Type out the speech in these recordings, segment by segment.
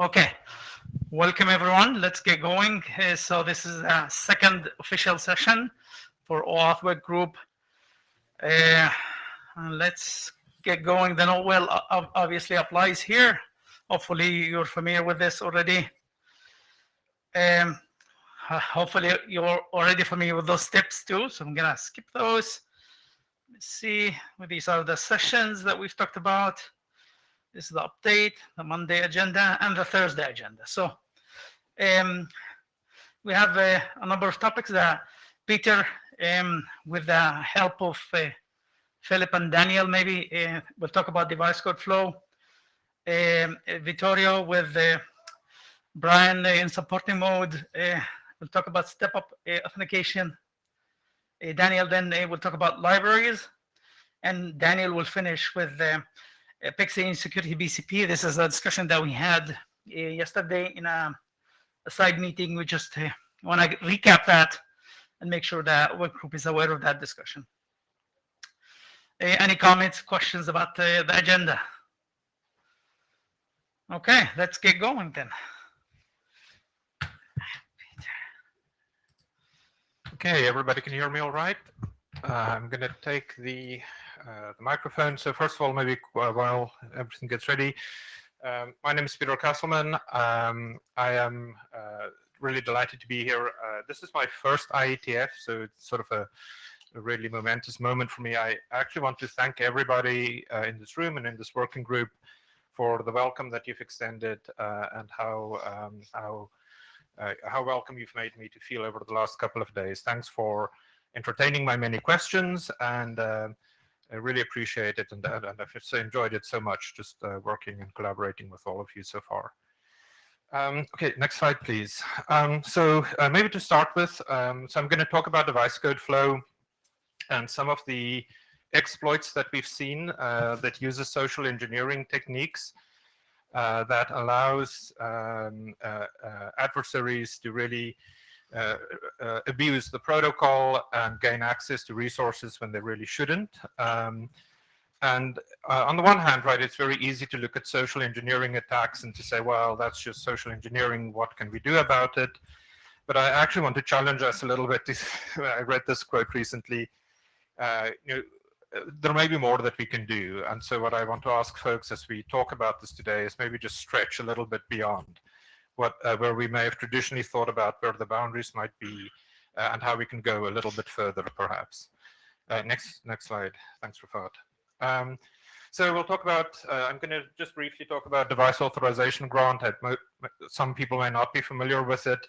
Okay, welcome everyone. Let's get going. So this is the second official session for Oauth Work Group. Uh, let's get going. The note well obviously applies here. Hopefully you're familiar with this already. Um, hopefully you're already familiar with those steps too. So I'm gonna skip those. Let's see. These are the sessions that we've talked about. This is the update, the Monday agenda, and the Thursday agenda. So um, we have a number of topics that Peter, with the help of Philip and Daniel, maybe we'll talk about device code flow. Vittorio with Brian in supporting mode. We'll talk about step-up authentication. Daniel then will talk about libraries, and Daniel will finish with Pixie Security BCP. This is a discussion that we had yesterday in a side meeting. We just want to recap that and make sure that work group is aware of that discussion. Any comments, questions about the agenda? Okay, let's get going then. Okay, everybody can hear me all right? I'm going to take the microphone. So first of all, maybe while everything gets ready, my name is Peter Castleman. I am really delighted to be here. This is my first IETF, so it's sort of a really momentous moment for me. I actually want to thank everybody in this room and in this working group for the welcome that you've extended and how welcome you've made me to feel over the last couple of days. Thanks for entertaining my many questions, and I really appreciate it, and I've enjoyed it so much, just working and collaborating with all of you so far. Okay, next slide, please. So maybe to start with, so I'm going to talk about device code flow and some of the exploits that we've seen that uses social engineering techniques that allows adversaries to really abuse the protocol and gain access to resources when they really shouldn't. And on the one hand, right, it's very easy to look at social engineering attacks and to say, well, that's just social engineering. What can we do about it? But I actually want to challenge us a little bit. I read this quote recently. There may be more that we can do. And so what I want to ask folks as we talk about this today is maybe just stretch a little bit beyond where we may have traditionally thought about where the boundaries might be and how we can go a little bit further, perhaps. Next slide. Thanks, Rafat. So we'll talk about, I'm going to just briefly talk about device authorization grant. Some people may not be familiar with it.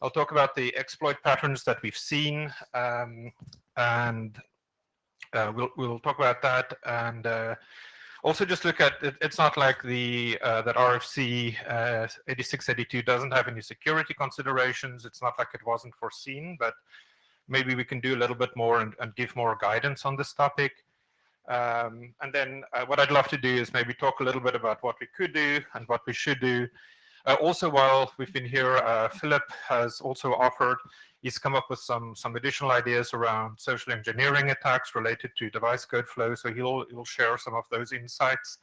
I'll talk about the exploit patterns that we've seen, and we'll talk about that, and also just look at it. It's not like that RFC 8682 doesn't have any security considerations. It's not like it wasn't foreseen, but maybe we can do a little bit more and give more guidance on this topic. And then what I'd love to do is maybe talk a little bit about what we could do and what we should do. Also, while we've been here, Philip has also offered, he's come up with some additional ideas around social engineering attacks related to device code flow, so he'll share some of those insights.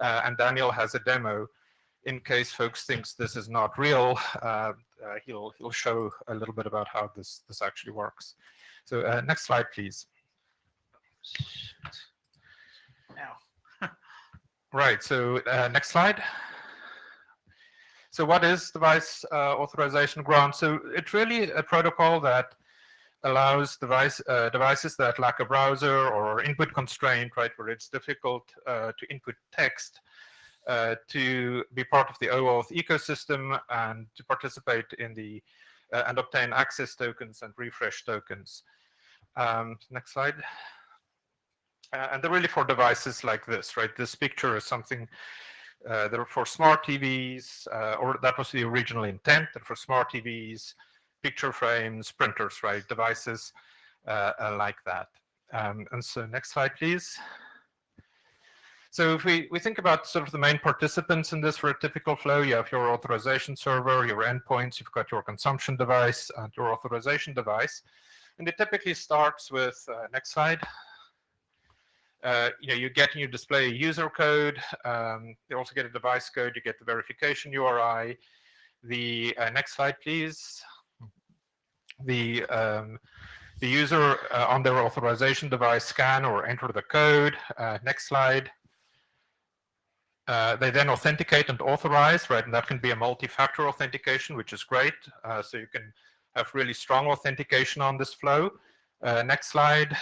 And Daniel has a demo. In case folks thinks this is not real, he'll show a little bit about how this actually works. So next slide, please. Now. Right, so next slide. So what is device authorization grant? So it's really a protocol that allows devices that lack a browser or input constraint, right, where it's difficult to input text, to be part of the Oauth ecosystem and to participate in the and obtain access tokens and refresh tokens. Next slide. And they're really for devices like this, right? This picture is something they're for smart TVs, or that was the original intent. They're for smart TVs, picture frames, printers, right? Devices like that. And so next slide, please. So if we think about sort of the main participants in this for a typical flow, you have your authorization server, your endpoints, you've got your consumption device, and your authorization device. And it typically starts with, next slide. you get and you display a user code. You also get a device code. You get the verification URI. The next slide, please. The user on their authorization device scan or enter the code. Next slide. They then authenticate and authorize, right? And that can be a multi-factor authentication, which is great. So you can have really strong authentication on this flow. Next slide.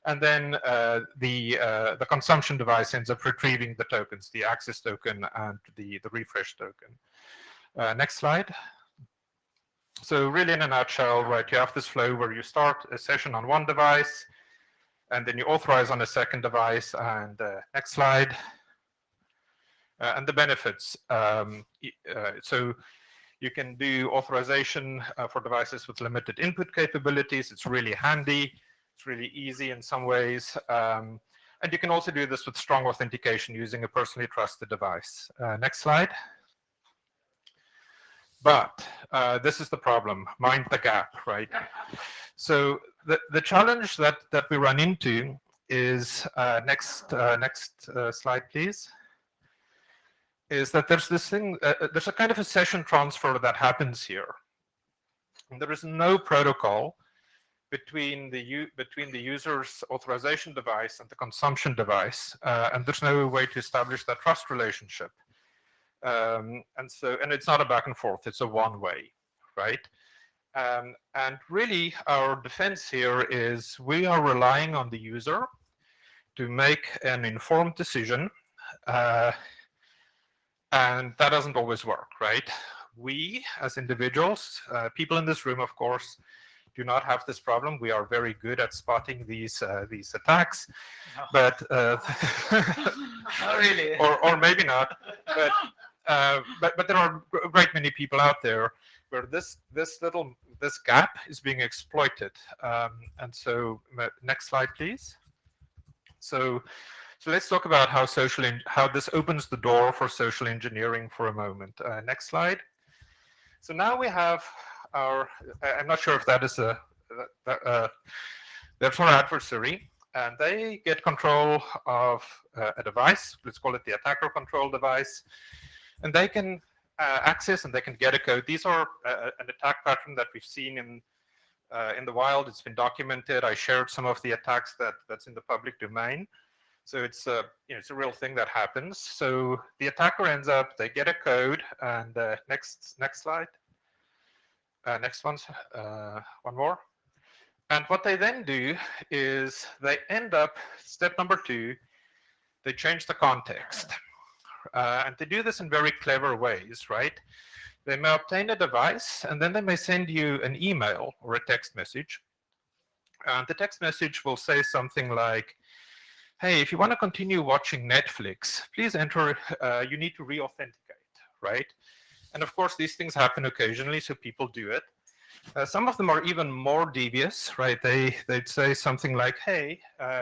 And then the consumption device ends up retrieving the tokens, the access token and the refresh token. Next slide. So really in a nutshell, right, you have this flow where you start a session on one device, and then you authorize on a second device. And next slide. And the benefits. So you can do authorization for devices with limited input capabilities. It's really handy. It's really easy in some ways. And you can also do this with strong authentication using a personally trusted device. Next slide. But this is the problem, mind the gap, right? So the challenge that we run into is, next slide, please, is that there's this thing, there's a kind of a session transfer that happens here. And there is no protocol between the user's authorization device and the consumption device, and there's no way to establish that trust relationship. And it's not a back and forth, it's a one-way, right? And really our defense here is we are relying on the user to make an informed decision, and that doesn't always work, right? We, as individuals, people in this room, of course, do not have this problem. We are very good at spotting these attacks, No. but Not really. or maybe not. But there are a great many people out there where this gap is being exploited. And so, next slide, please. So let's talk about how this opens the door for social engineering for a moment. Next slide. So now we have our, I'm not sure if that is that's our adversary, and they get control of a device. Let's call it the attacker control device, and they can access and they can get a code. These are an attack pattern that we've seen in the wild. It's been documented. I shared some of the attacks that's in the public domain. So it's it's a real thing that happens. So the attacker ends up, they get a code, and next slide. Next one more. And what they then do is they end up, step number 2, they change the context. And they do this in very clever ways, right? They may obtain a device, and then they may send you an email or a text message. And the text message will say something like, hey, if you want to continue watching Netflix, please enter, you need to re-authenticate, right? And of course, these things happen occasionally, so people do it. Some of them are even more devious, right? They'd say something like, hey,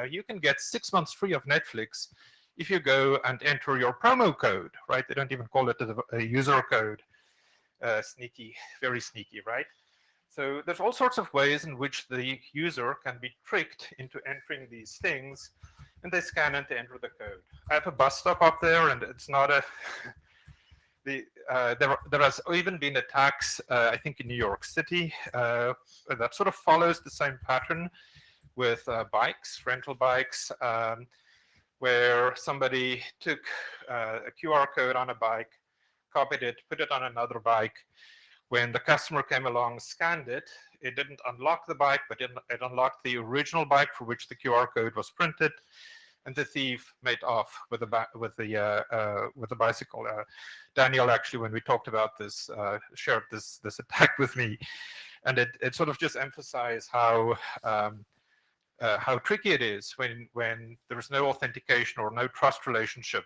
you can get 6 months free of Netflix if you go and enter your promo code, right? They don't even call it a user code. Sneaky, very sneaky, right? So there's all sorts of ways in which the user can be tricked into entering these things, and they scan and they enter the code. I have a bus stop up there, and it's not a... there has even been attacks, I think in New York City, that sort of follows the same pattern with bikes, rental bikes, where somebody took a QR code on a bike, copied it, put it on another bike. When the customer came along, scanned it, it didn't unlock the bike, but it unlocked the original bike for which the QR code was printed, and the thief made off with the bicycle. Daniel, actually, when we talked about this, shared this attack with me, and it sort of just emphasized how tricky it is when there's no authentication or no trust relationship,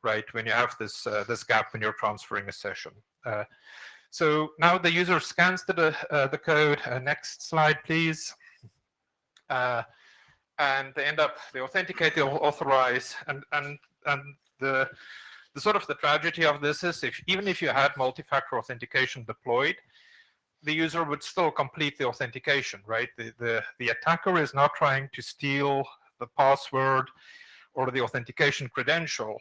right? When you have this gap when you're transferring a session. So now the user scans the code. Next slide, please. And they authenticate, they authorize, and the sort of the tragedy of this is even if you had multi-factor authentication deployed, the user would still complete the authentication, right? The attacker is not trying to steal the password or the authentication credential.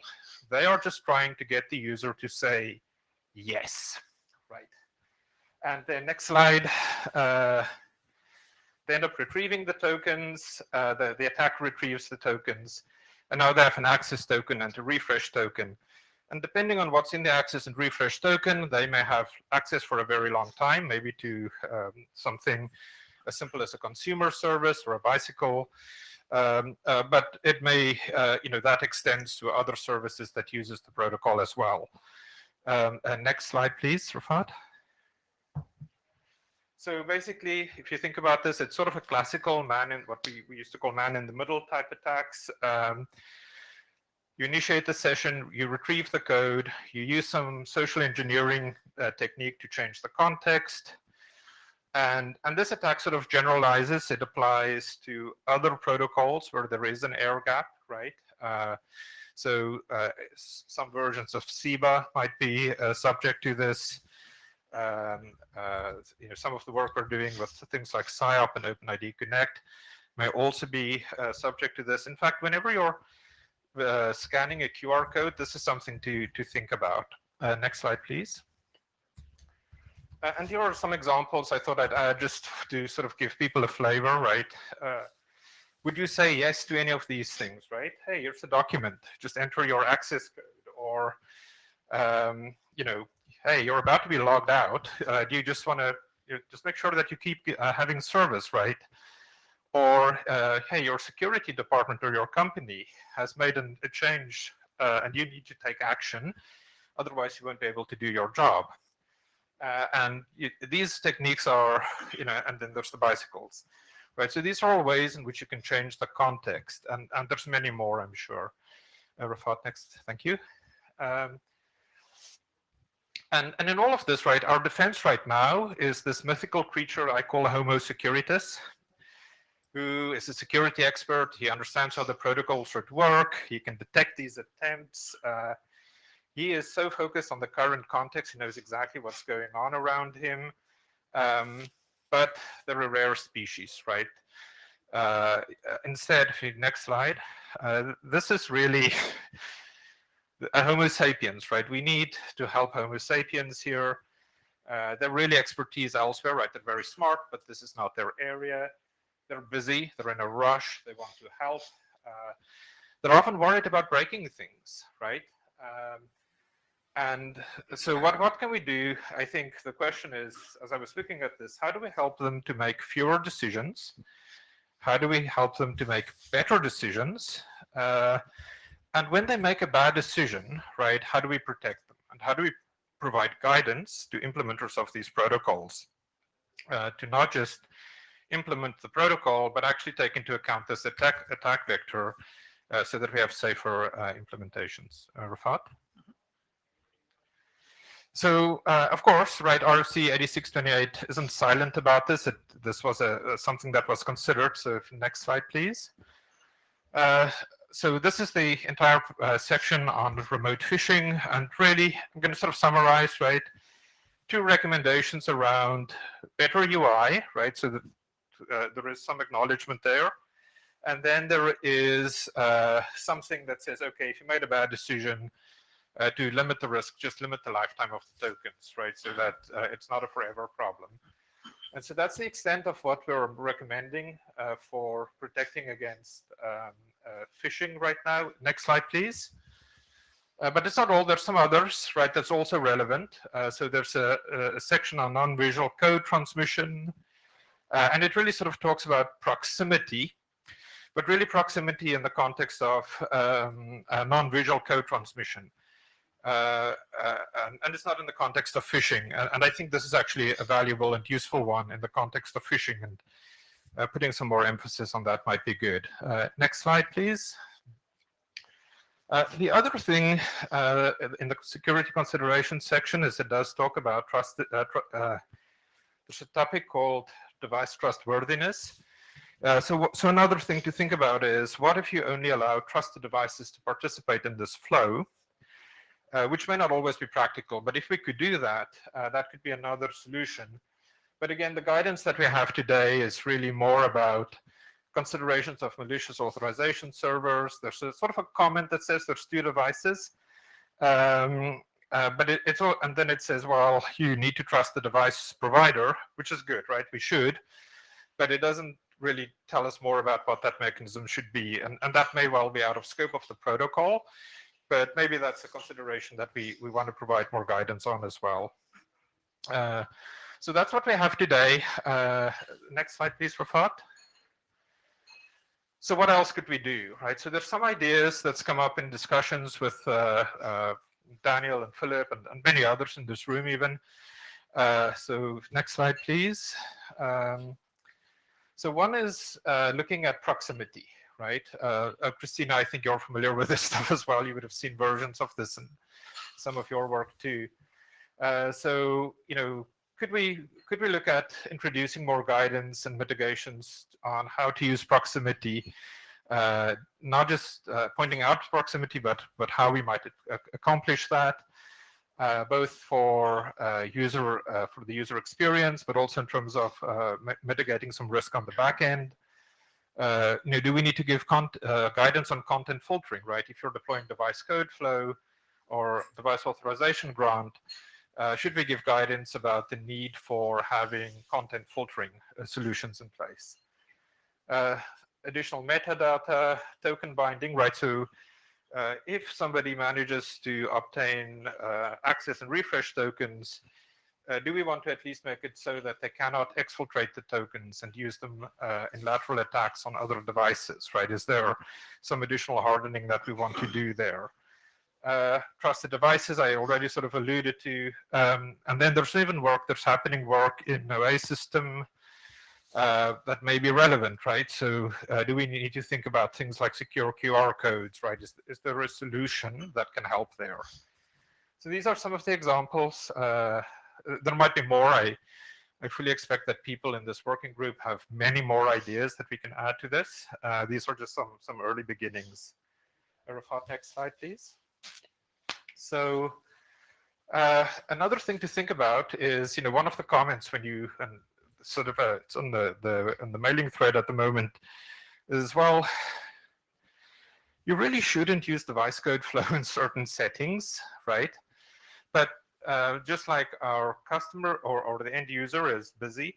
They are just trying to get the user to say yes, right? And then next slide, they end up retrieving the tokens. The attacker retrieves the tokens, and now they have an access token and a refresh token. And depending on what's in the access and refresh token, they may have access for a very long time, maybe to something as simple as a consumer service or a bicycle. But it may, that extends to other services that uses the protocol as well. Next slide, please, Rafat. So basically, if you think about this, it's sort of a classical what we used to call man-in-the-middle type attacks. You initiate the session, you retrieve the code, you use some social engineering technique to change the context. And this attack sort of generalizes. It applies to other protocols where there is an air gap, right? Some versions of SIBA might be subject to this. Some of the work we're doing with things like SIOP and OpenID Connect may also be subject to this. In fact, whenever you're scanning a QR code, this is something to think about. Next slide, please. And here are some examples I thought I'd add just to sort of give people a flavor, right? Would you say yes to any of these things, right? Hey, here's a document, just enter your access code. Or, hey, you're about to be logged out. Do you just want to just make sure that you keep having service, right? Or, hey, your security department or your company has made a change and you need to take action. Otherwise, you won't be able to do your job. These techniques are, and then there's the bicycles, right? So these are all ways in which you can change the context, and there's many more, I'm sure. Rafat, next, thank you. And in all of this, right, our defense right now is this mythical creature I call Homo securitas, who is a security expert. He understands how the protocols should work. He can detect these attempts. He is so focused on the current context. He knows exactly what's going on around him. But they're a rare species, right? Instead, next slide. This is really a Homo sapiens, right? We need to help Homo sapiens here. They're really expertise elsewhere, right? They're very smart, but this is not their area. They're busy. They're in a rush. They want to help. They're often worried about breaking things, right? And so what can we do? I think the question is, as I was looking at this, how do we help them to make fewer decisions? How do we help them to make better decisions? And when they make a bad decision, right, how do we protect them? And how do we provide guidance to implementers of these protocols to not just implement the protocol, but actually take into account this attack vector so that we have safer implementations. Rafat? So, of course, right, RFC 8628 isn't silent about this. This was something that was considered. So next slide, please. So this is the entire section on remote phishing. And really, I'm going to sort of summarize, right, 2 recommendations around better UI, right? So that there is some acknowledgement there. And then there is something that says, okay, if you made a bad decision, to limit the risk, just limit the lifetime of the tokens, right? So that it's not a forever problem. And so that's the extent of what we're recommending for protecting against phishing right now. Next slide, please. But it's not all, there's some others, right, that's also relevant. So there's a section on non-visual code transmission, and it really sort of talks about proximity, but really proximity in the context of non-visual code transmission. And it's not in the context of phishing. And I think this is actually a valuable and useful one in the context of phishing, and putting some more emphasis on that might be good. Next slide, please. The other thing in the security considerations section is it does talk about trusted, there's a topic called device trustworthiness. So another thing to think about is, what if you only allow trusted devices to participate in this flow? Which may not always be practical, but if we could do that, that could be another solution. But again, the guidance that we have today is really more about considerations of malicious authorization servers. There's a sort of a comment that says there's 2 devices. But it's all, and then it says, well, you need to trust the device provider, which is good, right? We should, but it doesn't really tell us more about what that mechanism should be. And that may well be out of scope of the protocol, but maybe that's a consideration that we want to provide more guidance on as well. So that's what we have today. Next slide, please, Rafat. So what else could we do, right? So there's some ideas that's come up in discussions with Daniel and Philip and many others in this room even. So next slide, please. So one is looking at proximity, right? Christina, I think you're familiar with this stuff as well. You would have seen versions of this in some of your work too. So, you know, could we look at introducing more guidance and mitigations on how to use proximity, not just pointing out proximity, but how we might accomplish that, both for the user experience, but also in terms of mitigating some risk on the back end. You know, do we need to give guidance on content filtering, right? If you're deploying device code flow or device authorization grant, should we give guidance about the need for having content filtering solutions in place? Additional metadata, token binding, right? So if somebody manages to obtain access and refresh tokens, do we want to at least make it so that they cannot exfiltrate the tokens and use them in lateral attacks on other devices, right? Is there some additional hardening that we want to do there? Trusted devices, I already sort of alluded to. And then there's even there's happening work in Oauth system that may be relevant, right? So do we need to think about things like secure QR codes, right? Is there a solution that can help there? So these are some of the examples. There might be more. I fully expect that people in this working group have many more ideas that we can add to this. These are just some early beginnings. Rafat, next slide, please. So another thing to think about is, you know, one of the comments when you, and sort of it's on the mailing thread at the moment, is, well, you really shouldn't use device code flow in certain settings, right? But just like our customer or the end user is busy,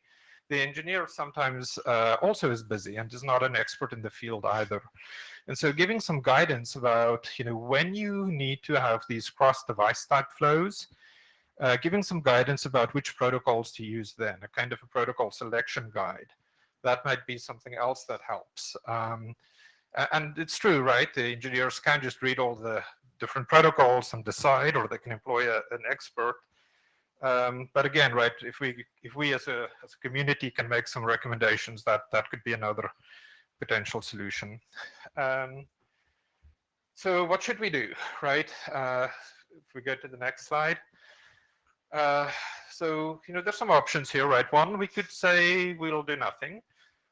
the engineer sometimes also is busy and is not an expert in the field either. And so giving some guidance about, you know, when you need to have these cross-device type flows, giving some guidance about which protocols to use then, a kind of a protocol selection guide. That might be something else that helps. And it's true, right? The engineers can't just read all the different protocols and decide, or they can employ an expert. But again, right, if we as a community can make some recommendations, that could be another potential solution. So what should we do, right? If we go to the next slide. So, you know, there's some options here, right? One, we could say we'll do nothing.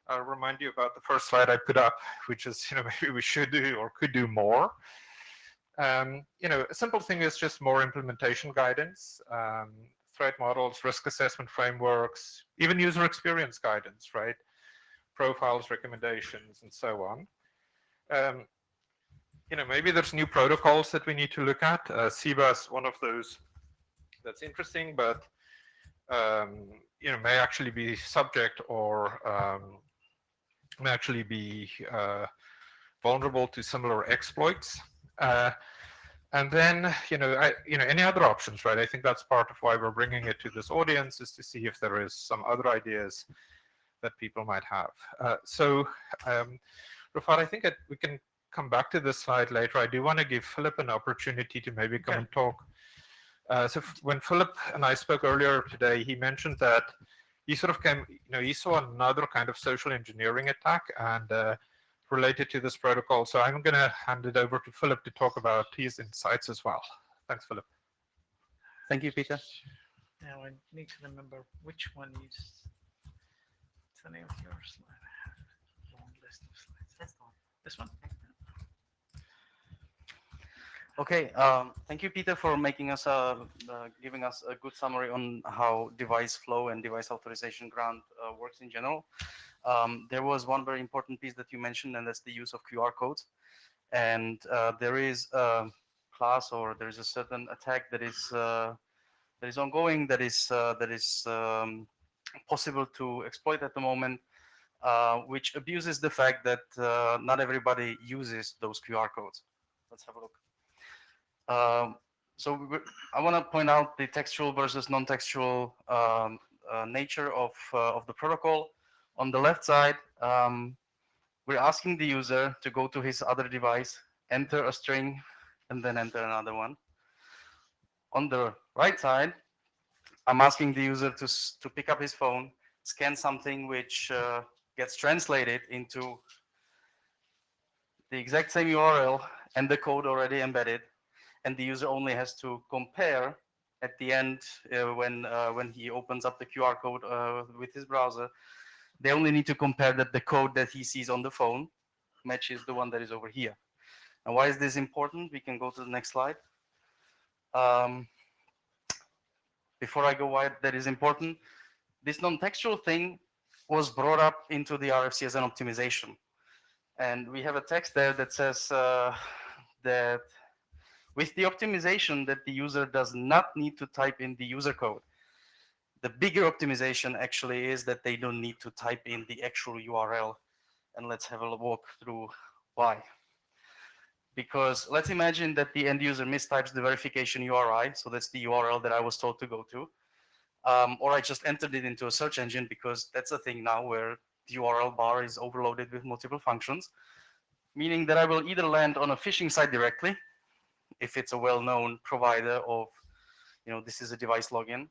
I'll remind you about the first slide I put up, which is, you know, maybe we should do or could do more. You know, a simple thing is just more implementation guidance, threat models, risk assessment frameworks, even user experience guidance, right? Profiles, recommendations, and so on. You know, maybe there's new protocols that we need to look at. SIBA is one of those that's interesting, but you know, may actually be subject or may actually be vulnerable to similar exploits. And then, you know, any other options, right? I think that's part of why we're bringing it to this audience, is to see if there is some other ideas that people might have. So, Rafat, I think we can come back to this slide later. I do want to give Philip an opportunity to maybe come and talk. So when Philip and I spoke earlier today, he mentioned that he sort of came, you know, he saw another kind of social engineering attack and related to this protocol. So I'm going to hand it over to Philip to talk about his insights as well. Thanks, Philip. Thank you, Peter. Now I need to remember which one is the name of your slide. I have a long list of slides. This one? Okay, thank you, Peter, for making us giving us a good summary on how device flow and device authorization grant works in general. There was one very important piece that you mentioned, and that's the use of QR codes. And there is a class, or there is a certain attack that is ongoing, that is possible to exploit at the moment, which abuses the fact that not everybody uses those QR codes. Let's have a look. Um, I want to point out the textual versus non-textual nature of the protocol. On the left side, we're asking the user to go to his other device, enter a string, and then enter another one. On the right side, I'm asking the user to pick up his phone, scan something which gets translated into the exact same URL and the code already embedded, and the user only has to compare at the end when he opens up the QR code with his browser. They only need to compare that the code that he sees on the phone matches the one that is over here. And why is this important? We can go to the next slide. Um, Before I go why that is important, this non-textual thing was brought up into the RFC as an optimization. And we have a text there that says that with the optimization that the user does not need to type in the user code. The bigger optimization actually is that they don't need to type in the actual URL. And let's have a walk through why. Because let's imagine that the end user mistypes the verification URI, so that's the URL that I was told to go to, or I just entered it into a search engine, because that's a thing now where the URL bar is overloaded with multiple functions, meaning that I will either land on a phishing site directly, if it's a well-known provider of, this is a device login,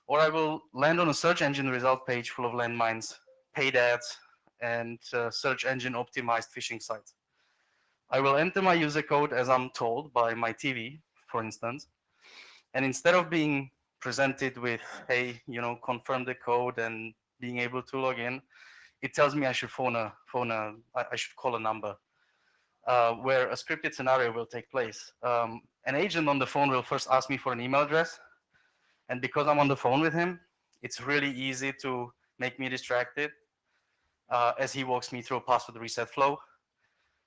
or I will land on a search engine result page full of landmines, paid ads, and search engine optimized phishing sites. I will enter my user code as I'm told by my TV, for instance, and instead of being presented with, hey, confirm the code and being able to log in, it tells me I should I should call a number where a scripted scenario will take place. An agent on the phone will first ask me for an email address, and because I'm on the phone with him, it's really easy to make me distracted as he walks me through a password reset flow,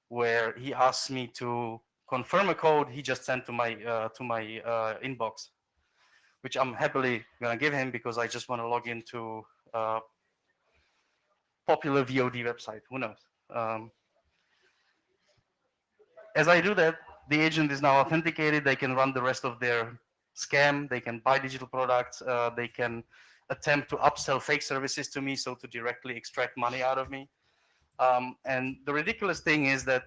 where he asks me to confirm a code he just sent to my inbox, which I'm happily gonna give him because I just want to log into a popular VOD website. Who knows? As I do that, the agent is now authenticated. They can run the rest of their scam. They can buy digital products. They can attempt to upsell fake services to me, so to directly extract money out of me. And the ridiculous thing is that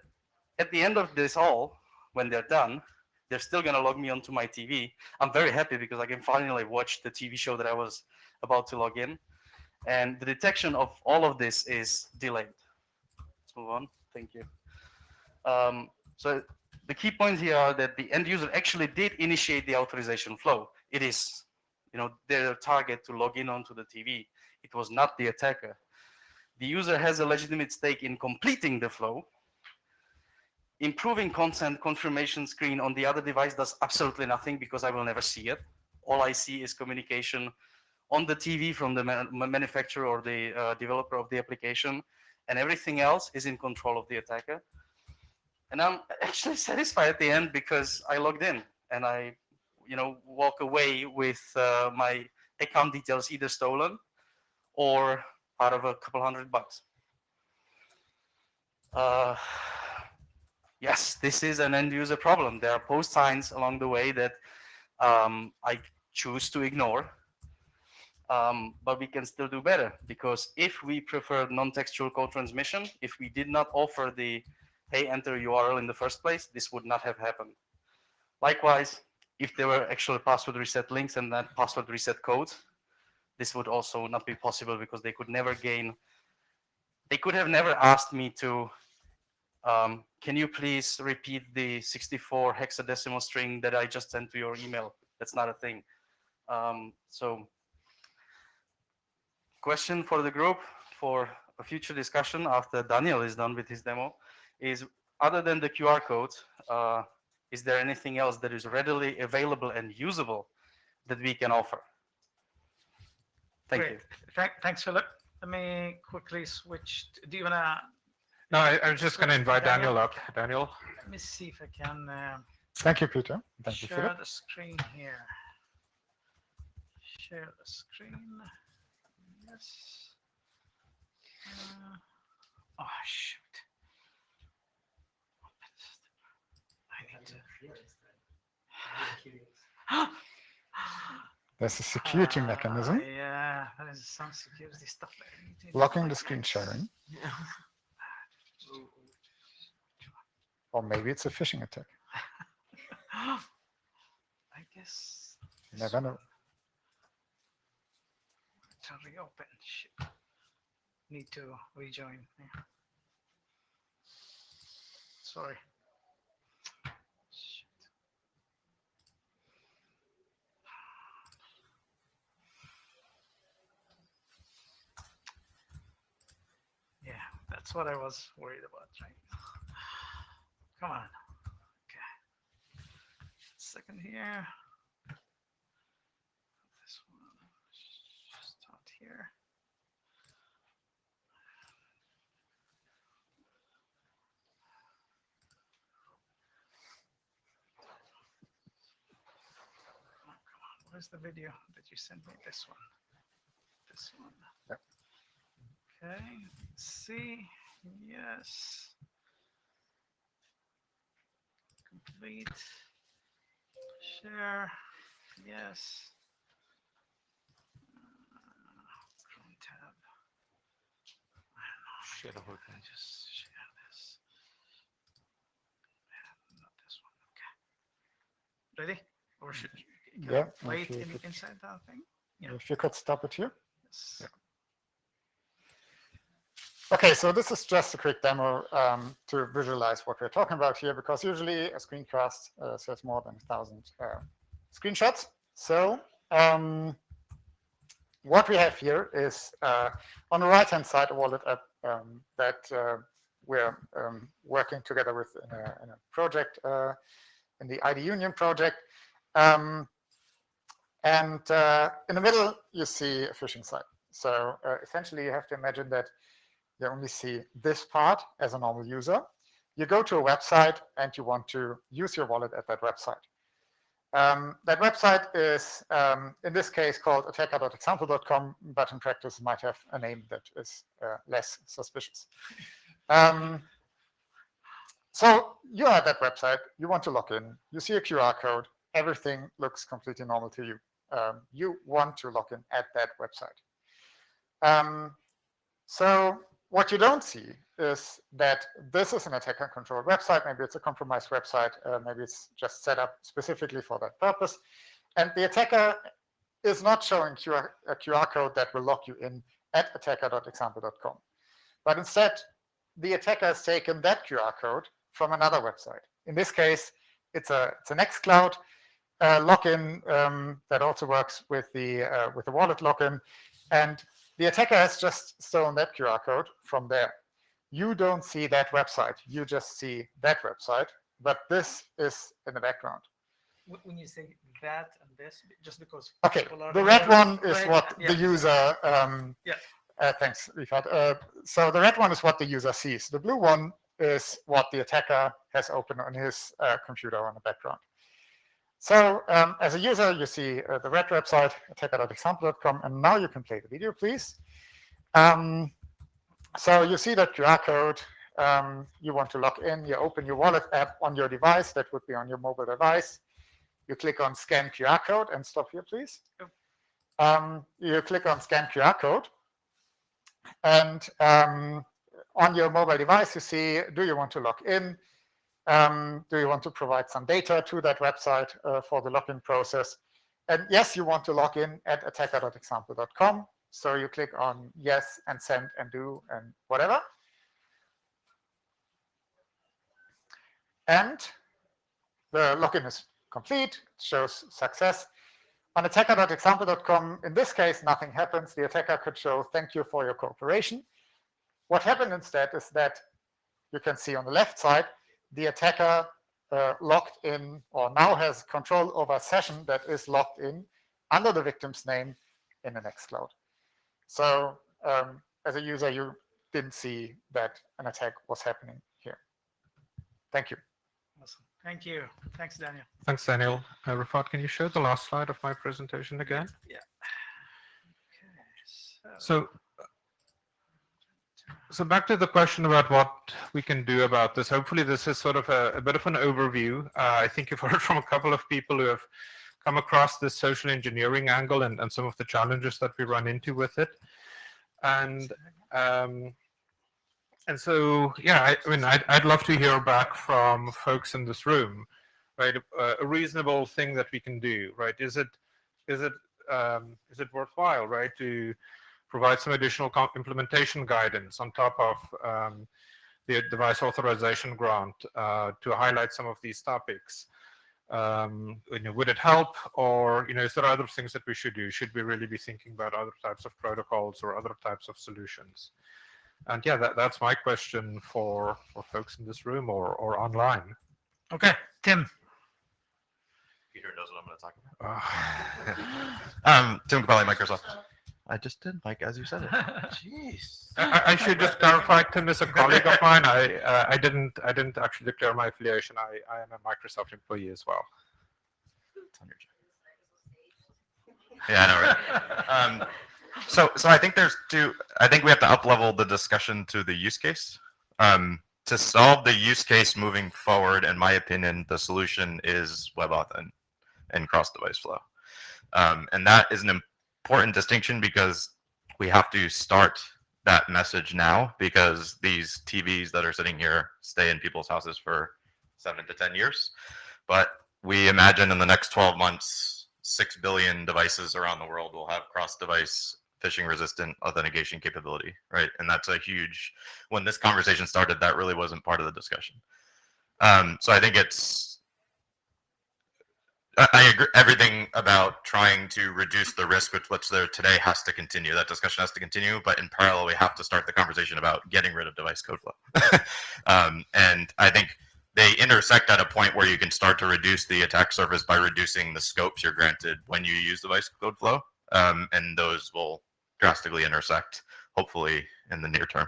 at the end of this all, when they're done, they're still going to log me onto my TV. I'm very happy because I can finally watch the TV show that I was about to log in. And the detection of all of this is delayed. Let's move on. Thank you. So the key points here are that the end user actually did initiate the authorization flow. It is, their target to log in onto the TV. It was not the attacker. The user has a legitimate stake in completing the flow. Improving consent confirmation screen on the other device does absolutely nothing because I will never see it. All I see is communication on the TV from the manufacturer or the developer of the application, and everything else is in control of the attacker. And I'm actually satisfied at the end because I logged in and I, walk away with my account details either stolen or out of a couple $100. Yes, this is an end user problem. There are post signs along the way that I choose to ignore, but we can still do better, because if we prefer non-textual code transmission, if we did not offer the hey, enter URL in the first place, this would not have happened. Likewise, if there were actual password reset links and not password reset codes, this would also not be possible because they could have never asked me to, can you please repeat the 64 hexadecimal string that I just sent to your email? That's not a thing. So question for the group for a future discussion after Daniel is done with his demo is, other than the QR code, is there anything else that is readily available and usable that we can offer? Thank Great. you. Thanks, Philip. Let me quickly switch. Do you wanna? No, I was just going to invite Daniel up. Daniel. Let me see if I can Thank you, Peter. Thank you, share Philip. the screen here. Share the screen. Yes. Oh shoot! I need to. There's a security mechanism Yeah, there is some security stuff that I need to blocking the screen sharing. Or maybe it's a phishing attack. I guess. You never know. To reopen. Shit. Need to rejoin. Yeah. Sorry. Shit. Yeah, that's what I was worried about, right? Come on. Okay. Second here. This one. Start here. Oh, come on. Where's the video that you sent me? This one. This one. Yep. Okay. See. Yes. Complete. Share. Yes. Chrome tab. I don't know. Share the whole I thing. just share this. Yeah, not this one. Okay. Ready? Or should you Yeah, wait if you could, inside that thing? Yeah. if you could stop it here. Yes. Yeah. Okay, so this is just a quick demo to visualize what we're talking about here, because usually a screencast says more than 1,000 screenshots. So what we have here is on the right-hand side a wallet app that we're working together with in a project, in the ID Union project. And in the middle, you see a phishing site. So essentially, you have to imagine that you only see this part as a normal user. You go to a website and you want to use your wallet at that website. That website is, in this case, called attacker.example.com, but in practice might have a name that is less suspicious. So you're at that website, you want to log in, you see a QR code, everything looks completely normal to you. You want to log in at that website. So what you don't see is that this is an attacker-controlled website. Maybe it's a compromised website. Maybe it's just set up specifically for that purpose. And the attacker is not showing a QR code that will log you in at attacker.example.com. But instead, the attacker has taken that QR code from another website. In this case, it's an Nextcloud login that also works with the wallet login. And the attacker has just stolen that QR code from there. You don't see that website. You just see that website. But this is in the background. When you say that and this, just because Okay, people are the red one is red, what yeah. the user. Yeah. Thanks, Rifat. So the red one is what the user sees. The blue one is what the attacker has opened on his computer on the background. So as a user, you see the red website, attacker.example.com, and now you can play the video, please. So you see that QR code. You want to log in. You open your wallet app on your device. That would be on your mobile device. You click on Scan QR Code, and stop here, please. You click on Scan QR Code, and on your mobile device, you see, do you want to log in? Do you want to provide some data to that website for the login process? And yes, you want to log in at attacker.example.com. So you click on yes and send and do and whatever. And the login is complete, shows success. On attacker.example.com, in this case, nothing happens. The attacker could show thank you for your cooperation. What happened instead is that you can see on the left side, the attacker logged in or now has control over a session that is logged in under the victim's name in the Nextcloud. So as a user, you didn't see that an attack was happening here. Thank you. Awesome. Thank you. Thanks, Daniel. Thanks, Daniel. Rafat, can you show the last slide of my presentation again? Yeah. So back to the question about what we can do about this. Hopefully this is sort of a bit of an overview. I think you've heard from a couple of people who have come across this social engineering angle and some of the challenges that we run into with it. And so, yeah, I mean, I'd love to hear back from folks in this room, right? A reasonable thing that we can do, right? Is it worthwhile, right, to provide some additional implementation guidance on top of the device authorization grant to highlight some of these topics? Would it help, or is there other things that we should do? Should we really be thinking about other types of protocols or other types of solutions? And yeah, that's my question for folks in this room or online. Okay, Tim. Peter knows what I'm going to talk about. Tim Capelli, Microsoft. I just did, Mike, as you said it. Jeez. I should just clarify, Tim is a colleague of mine. I didn't actually declare my affiliation. I am a Microsoft employee as well. It's on your check. Yeah, I know, right? So I think I think we have to up-level the discussion to the use case. To solve the use case moving forward, in my opinion, the solution is WebAuth and cross-device flow. And that is an important distinction because we have to start that message now, because these TVs that are sitting here stay in people's houses for 7 to 10 years. But we imagine in the next 12 months, 6 billion devices around the world will have cross-device phishing resistant authentication capability, right? And that's a huge, when this conversation started, that really wasn't part of the discussion. So I think I agree. Everything about trying to reduce the risk with what's there today has to continue. That discussion has to continue, but in parallel, we have to start the conversation about getting rid of device code flow. And I think they intersect at a point where you can start to reduce the attack surface by reducing the scopes you're granted when you use device code flow. And those will drastically intersect, hopefully, in the near term.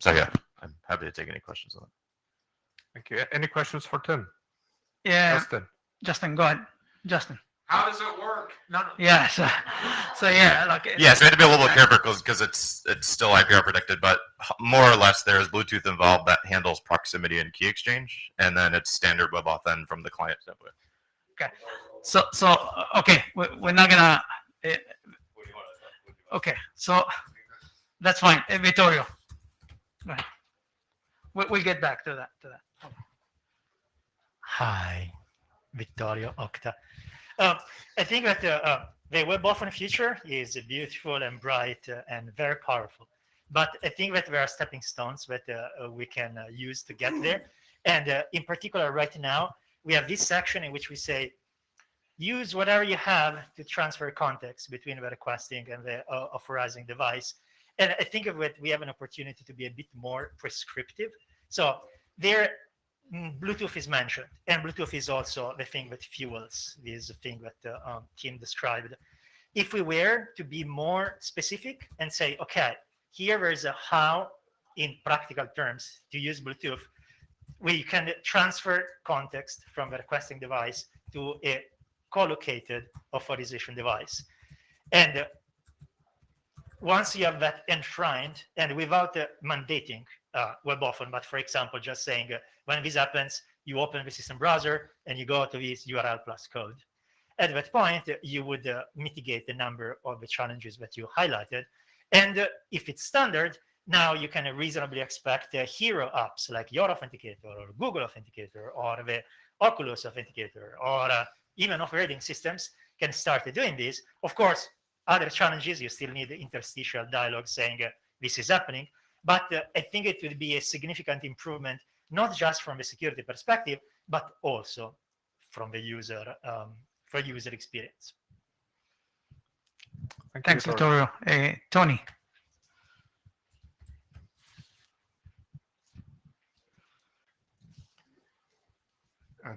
So yeah, I'm happy to take any questions on that. Thank you. Any questions for Tim? Yeah, Justin, go ahead. Justin. How does it work? No. Yeah, so yeah, like Yeah, so we have to be a little bit careful because it's still IPR protected, but more or less there is Bluetooth involved that handles proximity and key exchange, and then it's standard WebAuthn from the client standpoint. Okay, so okay, we're not gonna. Okay, so that's fine. Vittorio, go ahead. We'll get back to that. Hi, Vittorio Octa. I think that the WebAuthn future is beautiful and bright and very powerful. But I think that there are stepping stones that we can use to get there. And in particular, right now, we have this section in which we say, use whatever you have to transfer context between the requesting and the authorizing device. And I think that we have an opportunity to be a bit more prescriptive. So there, Bluetooth is mentioned, and Bluetooth is also the thing that fuels this thing that Tim described. If we were to be more specific and say, okay, here is a how, in practical terms, to use Bluetooth, we can transfer context from the requesting device to a co-located authorization device. And once you have that enshrined, and without mandating WebAuthn, but for example, just saying when this happens, you open the system browser and you go to this URL plus code. At that point, you would mitigate the number of the challenges that you highlighted. And if it's standard, now you can reasonably expect hero apps like your Authenticator or Google Authenticator or the Oculus Authenticator or even operating systems can start doing this. Of course, other challenges, you still need interstitial dialogue saying this is happening. But I think it would be a significant improvement, not just from the security perspective, but also from the user, for user experience. Thanks, Vittorio. Tony.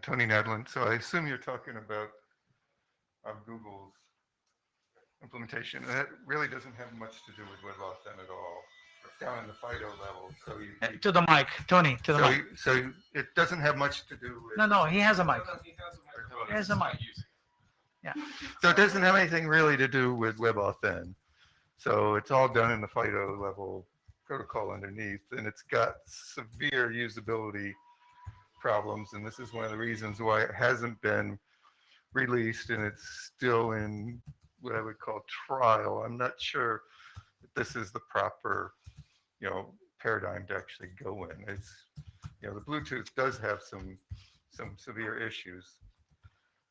Tony Nedlund. So I assume you're talking about Google's implementation, and that really doesn't have much to do with WebAuth then at all. It's down in the FIDO level, so you To the mic, Tony, to the so, mic. so it doesn't have much to do with. No, he has a mic. He has a mic. So it doesn't have anything really to do with WebAuth then. So it's all done in the FIDO level protocol underneath, and it's got severe usability problems, and this is one of the reasons why it hasn't been released, and it's still in what I would call trial. I'm not sure that this is the proper, paradigm to actually go in. It's, the Bluetooth does have some severe issues,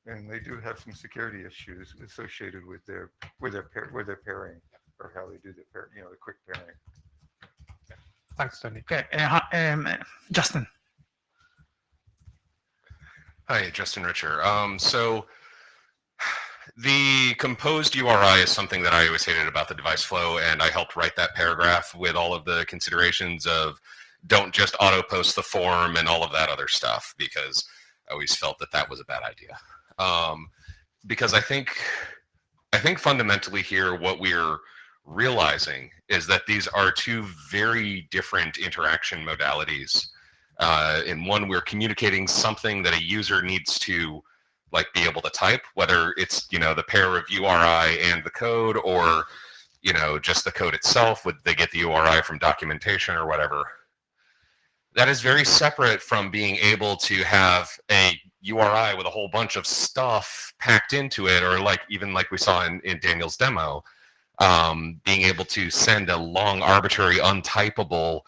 and they do have some security issues associated with their pairing, or how they do the the quick pairing. Thanks, Tony. Okay, Justin. Hi, Justin Richer. So the composed URI is something that I always hated about the device flow, and I helped write that paragraph with all of the considerations of don't just auto post the form and all of that other stuff, because I always felt that that was a bad idea. Because I think fundamentally here what we're realizing is that these are two very different interaction modalities. In one, we're communicating something that a user needs to be able to type, whether it's the pair of URI and the code, or just the code itself. Would they get the URI from documentation or whatever? That is very separate from being able to have a URI with a whole bunch of stuff packed into it, or even like we saw in Daniel's demo, being able to send a long, arbitrary, untypable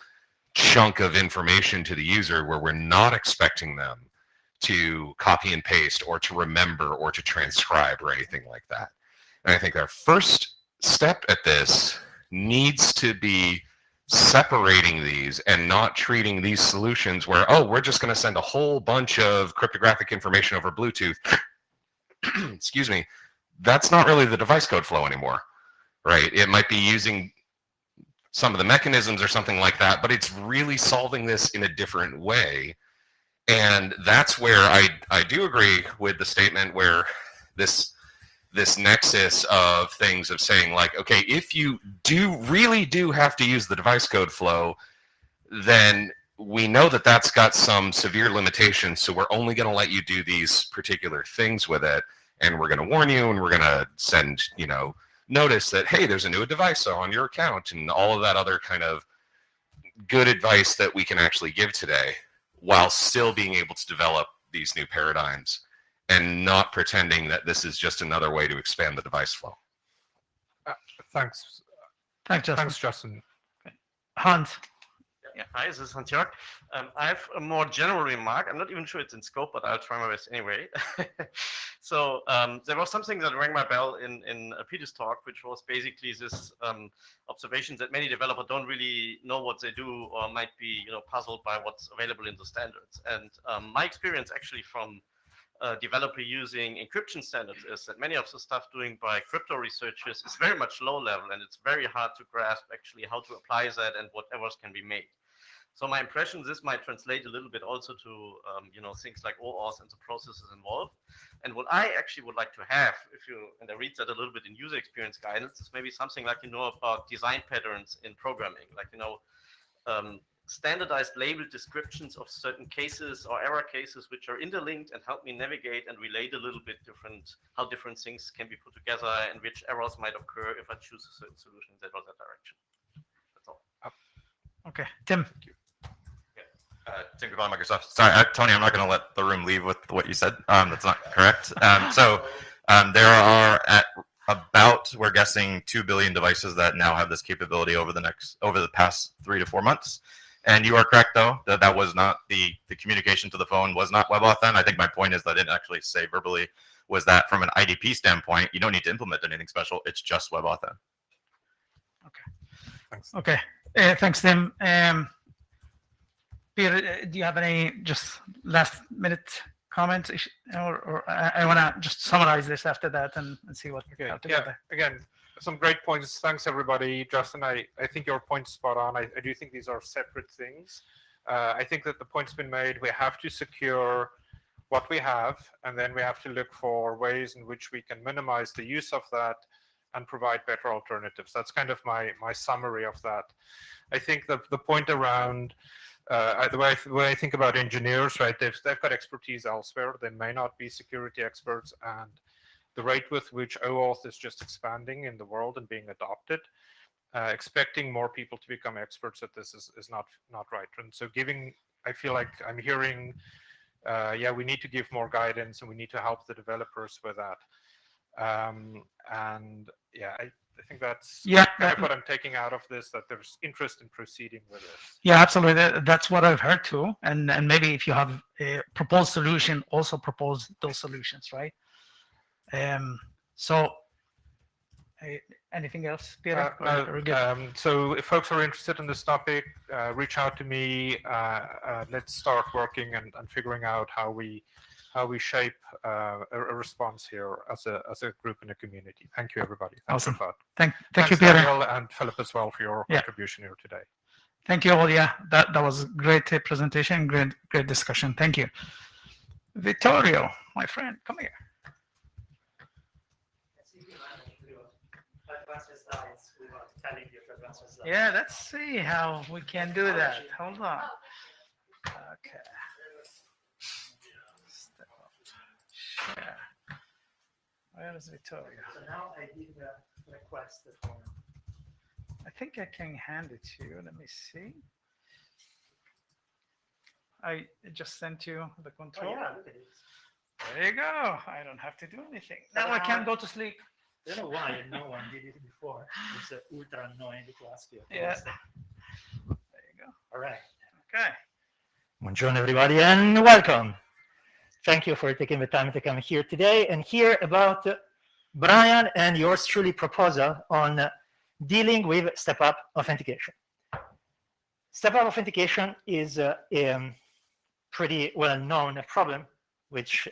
chunk of information to the user where we're not expecting them to copy and paste or to remember or to transcribe or anything like that. And I think our first step at this needs to be separating these and not treating these solutions where, oh, we're just going to send a whole bunch of cryptographic information over Bluetooth. Excuse me. That's not really the device code flow anymore, right? It might be using some of the mechanisms or something like that, but it's really solving this in a different way. And that's where I do agree with the statement where this nexus of things of saying okay, if you really do have to use the device code flow, then we know that that's got some severe limitations. So we're only going to let you do these particular things with it. And we're going to warn you, and we're going to send, notice that, hey, there's a new device on your account, and all of that other kind of good advice that we can actually give today, while still being able to develop these new paradigms and not pretending that this is just another way to expand the device flow. Thanks. Thanks, Justin. Thanks, Justin. Hans. Yeah, hi, this is Hans-Jörg. I have a more general remark. I'm not even sure it's in scope, but I'll try my best anyway. So there was something that rang my bell in Peter's talk, which was basically this observation that many developers don't really know what they do, or might be puzzled by what's available in the standards. And my experience actually from developer using encryption standards is that many of the stuff doing by crypto researchers is very much low level, and it's very hard to grasp actually how to apply that and what errors can be made. So my impression, this might translate a little bit also to things like OAuth and the processes involved. And what I actually would like to have, and I read that a little bit in user experience guidance, is maybe something like about design patterns in programming, standardized labeled descriptions of certain cases or error cases which are interlinked and help me navigate and relate a little bit how different things can be put together and which errors might occur if I choose a certain solution in that or that direction. That's all. Okay, Tim. Tim Goodbye, Microsoft. Sorry, Tony, I'm not going to let the room leave with what you said. That's not correct. There are we're guessing 2 billion devices that now have this capability over the past 3 to 4 months. And you are correct, though, that was not the communication to the phone was not WebAuth then. I think my point is that I didn't actually say verbally was that from an IDP standpoint, you don't need to implement anything special. It's just WebAuth then. Okay. Thanks. Okay. Thanks, Tim. Peter, do you have any just last minute comments? Or I want to just summarize this after that and see what we have together. Yeah, again, some great points. Thanks, everybody. Justin, I think your point's spot on. I do think these are separate things. I think that the point's been made. We have to secure what we have, and then we have to look for ways in which we can minimize the use of that provide better alternatives. That's kind of my summary of that. I think the point around the way I think about engineers, right? They've got expertise elsewhere. They may not be security experts, and the rate with which OAuth is just expanding in the world and being adopted, expecting more people to become experts at this is not right. And so I feel like I'm hearing, yeah, we need to give more guidance and we need to help the developers with that. And yeah, I think that's kind of what I'm taking out of this, that there's interest in proceeding with this. Yeah, absolutely. That's what I've heard too. And maybe if you have a proposed solution, also propose those solutions, right? So anything else, Peter? So if folks are interested in this topic, reach out to me. Let's start working and figuring out how we shape a response here as a group in a community. Thank you, everybody. Thanks Awesome. for that. Thank Thanks, you, Peter. Daniel and Philip as well for your contribution here today. Thank you all. Yeah, that was a great presentation, great discussion. Thank you. Vittorio, my friend, come here. Yeah, let's see how we can do that. Hold on. Okay. Step up. Share. Where is Vittorio? So now I did the request form. I think I can hand it to you. Let me see. I just sent you the control. Oh, yeah, look at this. There you go. I don't have to do anything. Now I can go to sleep. I don't know why no one did it before. It's ultra annoying to ask you. Yeah. There you go. All right. Okay. Buongiorno, everybody, and welcome. Thank you for taking the time to come here today and hear about Brian and yours truly proposal on dealing with step-up authentication. Step-up authentication is a pretty well-known problem which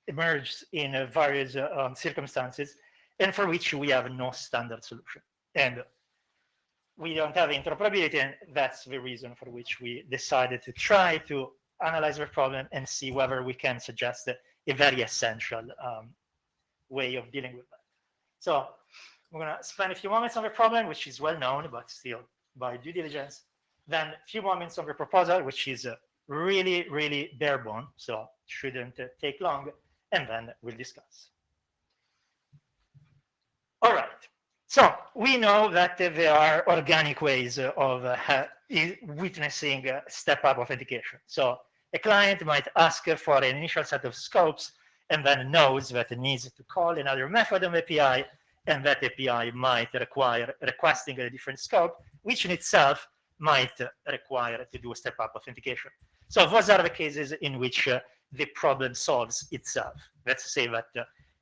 emerges in various circumstances and for which we have no standard solution. And we don't have interoperability, and that's the reason for which we decided to try to analyze the problem and see whether we can suggest a very essential way of dealing with that. So we're going to spend a few moments on the problem, which is well known, but still by due diligence. Then a few moments on the proposal, which is really, really bare bone, so shouldn't take long, and then we'll discuss. All right. So we know that there are organic ways of witnessing step-up authentication. So a client might ask for an initial set of scopes and then knows that it needs to call another method of API, and that API might require requesting a different scope, which in itself might require to do a step-up authentication. So those are the cases in which the problem solves itself. Let's say that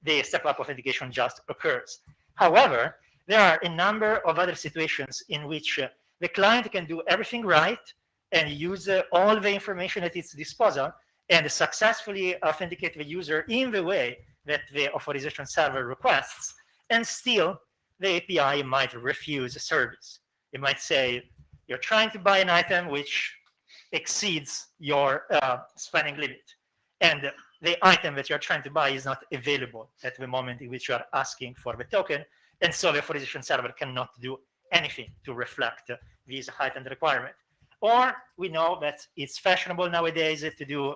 the step-up authentication just occurs. However, there are a number of other situations in which the client can do everything right and use all the information at its disposal and successfully authenticate the user in the way that the authorization server requests, and still the API might refuse service. It might say, you're trying to buy an item which exceeds your spending limit, and the item that you're trying to buy is not available at the moment in which you are asking for the token, and so the authorization server cannot do anything to reflect this heightened requirement. Or we know that it's fashionable nowadays to do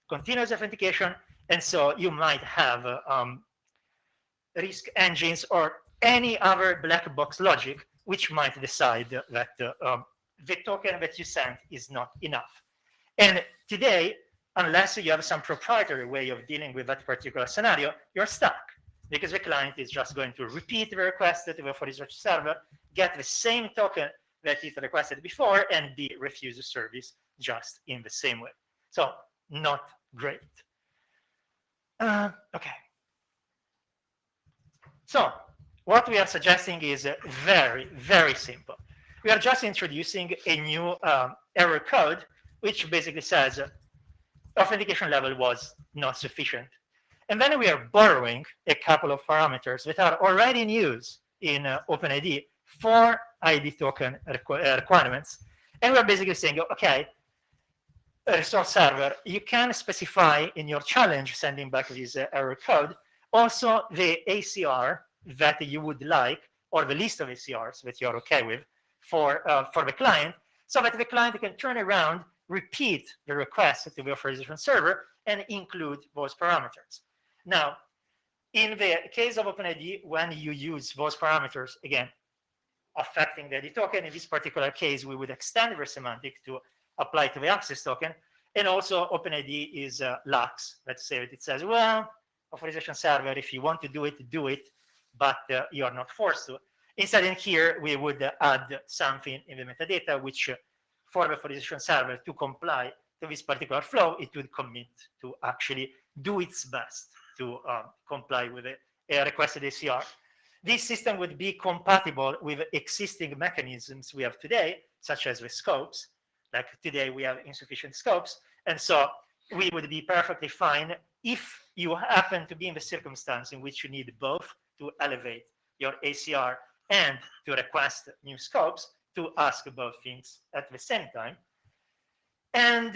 continuous authentication, and so you might have risk engines or any other black box logic which might decide that the token that you sent is not enough. And today, unless you have some proprietary way of dealing with that particular scenario, you're stuck, because the client is just going to repeat the request to the authorization server, get the same token that it requested before, and be refused service just in the same way. So not great. Okay. So what we are suggesting is very, very simple. We are just introducing a new error code, which basically says authentication level was not sufficient. And then we are borrowing a couple of parameters that are already in use in OpenID for ID token requirements. And we're basically saying, okay, resource server, you can specify in your challenge sending back this error code also the ACR that you would like, or the list of ACRs that you're okay with for the client, so that the client can turn around, repeat the request to the authorization server, and include those parameters. Now, in the case of OpenID, when you use those parameters, again, affecting the ID token, in this particular case, we would extend the semantic to apply to the access token. And also OpenID is lax. Let's say that it says, well, authorization server, if you want to do it, but you are not forced to. Instead, in here, we would add something in the metadata, which for the authorization server to comply to this particular flow, it would commit to actually do its best to comply with a requested ACR. This system would be compatible with existing mechanisms we have today, such as with scopes. Like today, we have insufficient scopes. And so we would be perfectly fine if you happen to be in the circumstance in which you need both to elevate your ACR and to request new scopes, to ask both things at the same time. And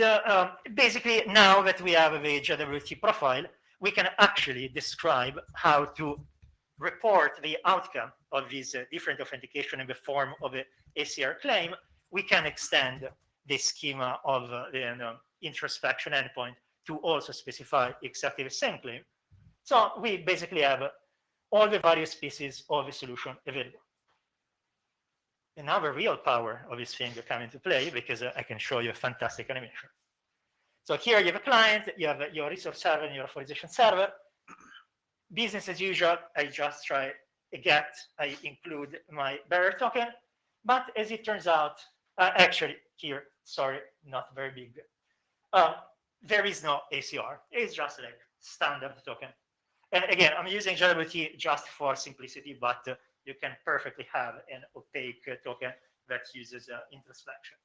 basically, now that we have the JWT profile, we can actually describe how to report the outcome of this different authentication in the form of an ACR claim. We can extend the schema of the introspection endpoint to also specify exactly the same claim. So we basically have all the various pieces of the solution available. And now the real power of this thing come into play, because I can show you a fantastic animation. So here you have a client, you have your resource server and your authorization server. Business as usual, I just try a get, I include my bearer token. But as it turns out, actually here, sorry, not very big. There is no ACR, it's just like standard token. And again, I'm using JWT just for simplicity, but you can perfectly have an opaque token that uses introspection.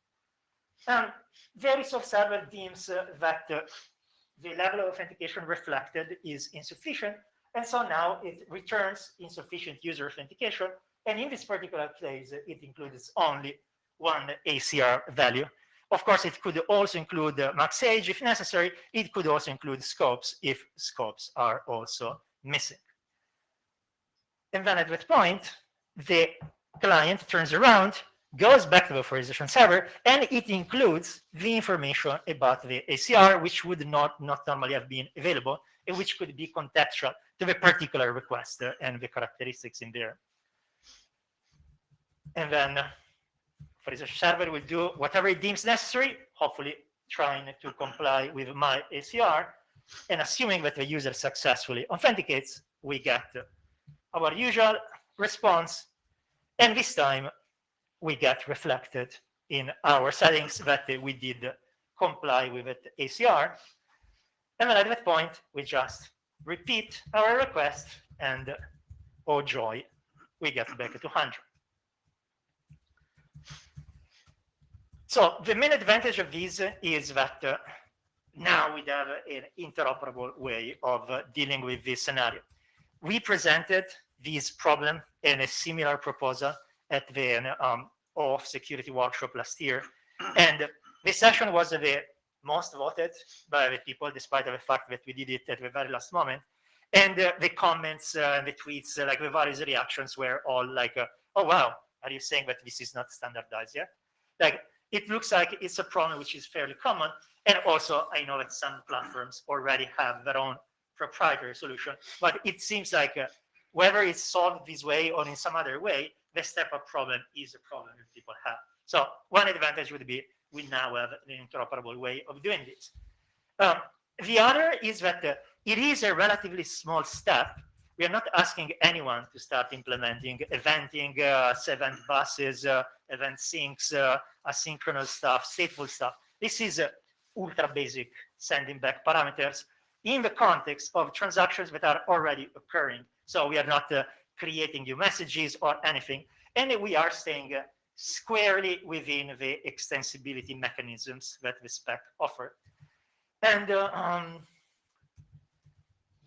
The resource server deems that the level of authentication reflected is insufficient, and so now it returns insufficient user authentication, and in this particular case, it includes only one ACR value. Of course, it could also include max age if necessary. It could also include scopes if scopes are also missing. And then at that point, the client turns around, goes back to the authorization server, and it includes the information about the ACR, which would not normally have been available, and which could be contextual to the particular request and the characteristics in there. And then authorization server will do whatever it deems necessary, hopefully trying to comply with my ACR, and assuming that the user successfully authenticates, we get our usual response, and this time we get reflected in our settings that we did comply with it ACR. And then at that point, we just repeat our request, and oh joy, we get back to 100. So the main advantage of this is that now we have an interoperable way of dealing with this scenario. We presented this problem in a similar proposal at the Oauth security workshop last year. And this session was the most voted by the people, despite the fact that we did it at the very last moment. And the comments and the tweets, like the various reactions were all like, oh, wow, are you saying that this is not standardized yet? Like, it looks like it's a problem which is fairly common. And also, I know that some platforms already have their own proprietary solution, but it seems like whether it's solved this way or in some other way, the step-up problem is a problem that people have. So one advantage would be we now have an interoperable way of doing this. The other is that it is a relatively small step. We are not asking anyone to start implementing eventing, event buses, event syncs, asynchronous stuff, stateful stuff. This is ultra basic sending back parameters in the context of transactions that are already occurring. So we are not creating new messages or anything, and we are staying squarely within the extensibility mechanisms that the spec offer. And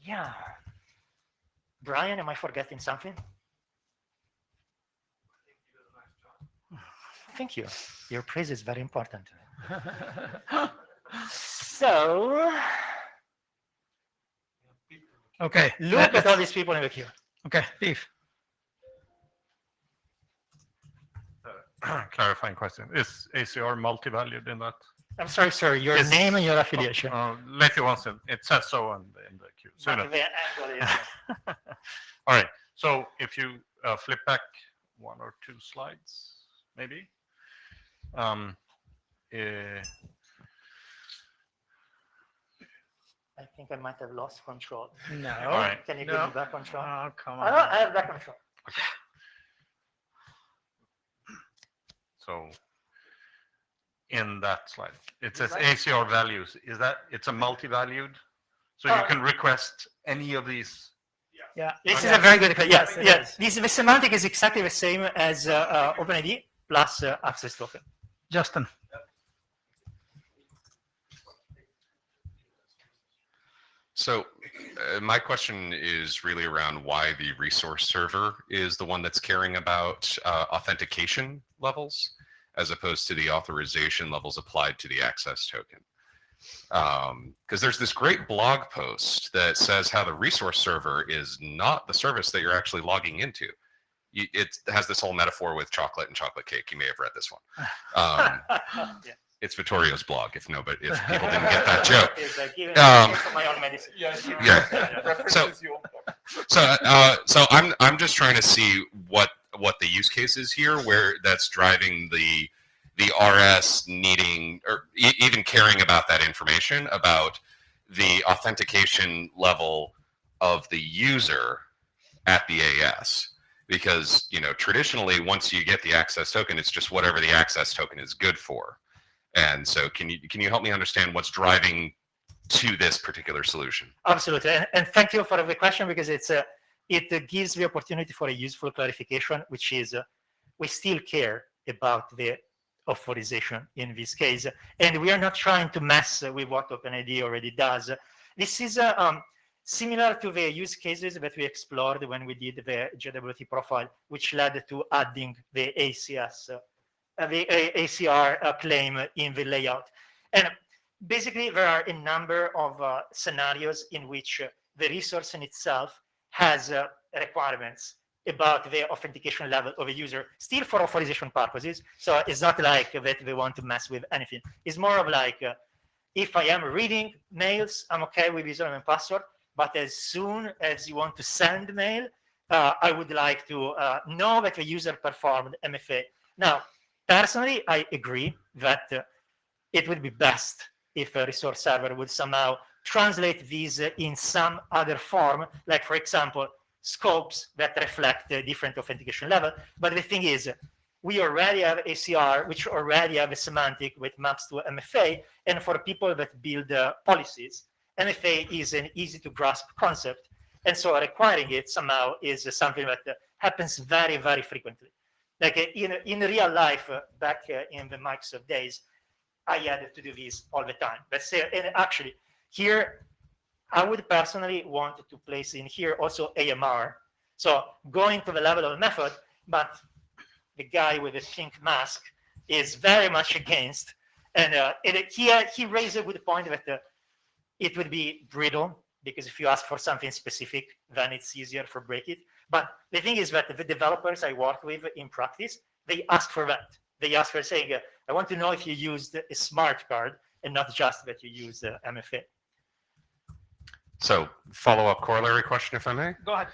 yeah, Brian, am I forgetting something? Thank you. Your praise is very important. So, Okay. look at all these people in the queue. Okay, Steve. clarifying question. Is ACR multi-valued in that? I'm sorry, sir. Your Is- name and your affiliation. Later on, it says so in the queue. But Sooner. the angle is- All right. So if you flip back 1 or 2 slides, maybe. I think I might have lost control. No. All right. Can you give No. me back control? Oh, come I on. have back control. So in that slide, it says ACR values. Is that it's a multi-valued? So you can request any of these. Yeah. This is a very good question. Yes, It yes. is. The semantic is exactly the same as OpenID plus access token. Justin. So my question is really around why the resource server is the one that's caring about authentication levels as opposed to the authorization levels applied to the access token. Because there's this great blog post that says how the resource server is not the service that you're actually logging into. It has this whole metaphor with chocolate and chocolate cake. You may have read this one. Yeah. It's Vittorio's blog. If people didn't get that joke. It's like giving Um, for my own medicine. Yeah. So I'm just trying to see what the use case is here, where that's driving the RS needing or even caring about that information about the authentication level of the user at the AS. Because traditionally, once you get the access token, it's just whatever the access token is good for. And so, can you help me understand what's driving to this particular solution? Absolutely, and thank you for the question, because it gives the opportunity for a useful clarification, which is we still care about the authorization in this case, and we are not trying to mess with what OpenID already does. This is similar to the use cases that we explored when we did the JWT profile, which led to adding the ACR claim in the layout. And basically, there are a number of scenarios in which the resource in itself has requirements about the authentication level of a user, still for authorization purposes. So it's not like that they want to mess with anything. It's more of like, if I am reading mails, I'm okay with username and password. But as soon as you want to send mail, I would like to know that the user performed MFA. Now, personally, I agree that it would be best if a resource server would somehow translate these in some other form, like, for example, scopes that reflect a different authentication level. But the thing is, we already have ACR, which already have a semantic which maps to MFA. And for people that build policies, MFA is an easy to grasp concept. And so requiring it somehow is something that happens very, very frequently. Like in real life, back in the Microsoft days, I had to do this all the time. But and actually, here, I would personally want to place in here also AMR. So going to the level of method, but the guy with the pink mask is very much against. And he raised a good point that it would be brittle, because if you ask for something specific, then it's easier for break it. But the thing is that the developers I work with in practice, they ask for that. They ask for saying, I want to know if you used a smart card and not just that you used MFA. So, follow-up corollary question, if I may. Go ahead.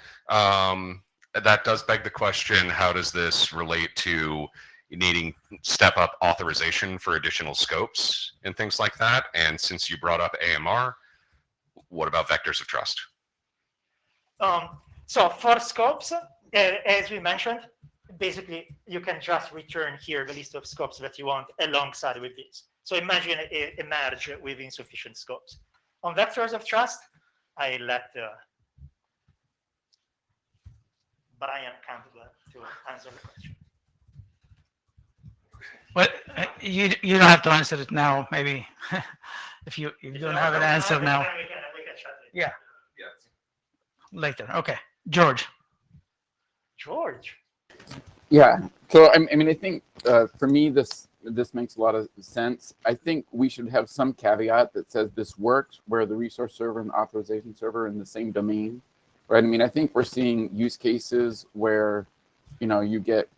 That does beg the question: how does this relate to needing step-up authorization for additional scopes and things like that? And since you brought up AMR, what about vectors of trust? So for scopes, as we mentioned, basically you can just return here the list of scopes that you want alongside with this. So imagine a merge with insufficient scopes. On vectors of trust, I let Brian Campbell to answer the question. Well, you don't have to answer it now. Maybe if you don't have an answer now. We can chat later. Yeah. Later. Okay. George. George. Yeah. So I mean, I think for me, this makes a lot of sense. I think we should have some caveat that says this works where the resource server and the authorization server are in the same domain, right? I mean, I think we're seeing use cases where, you get,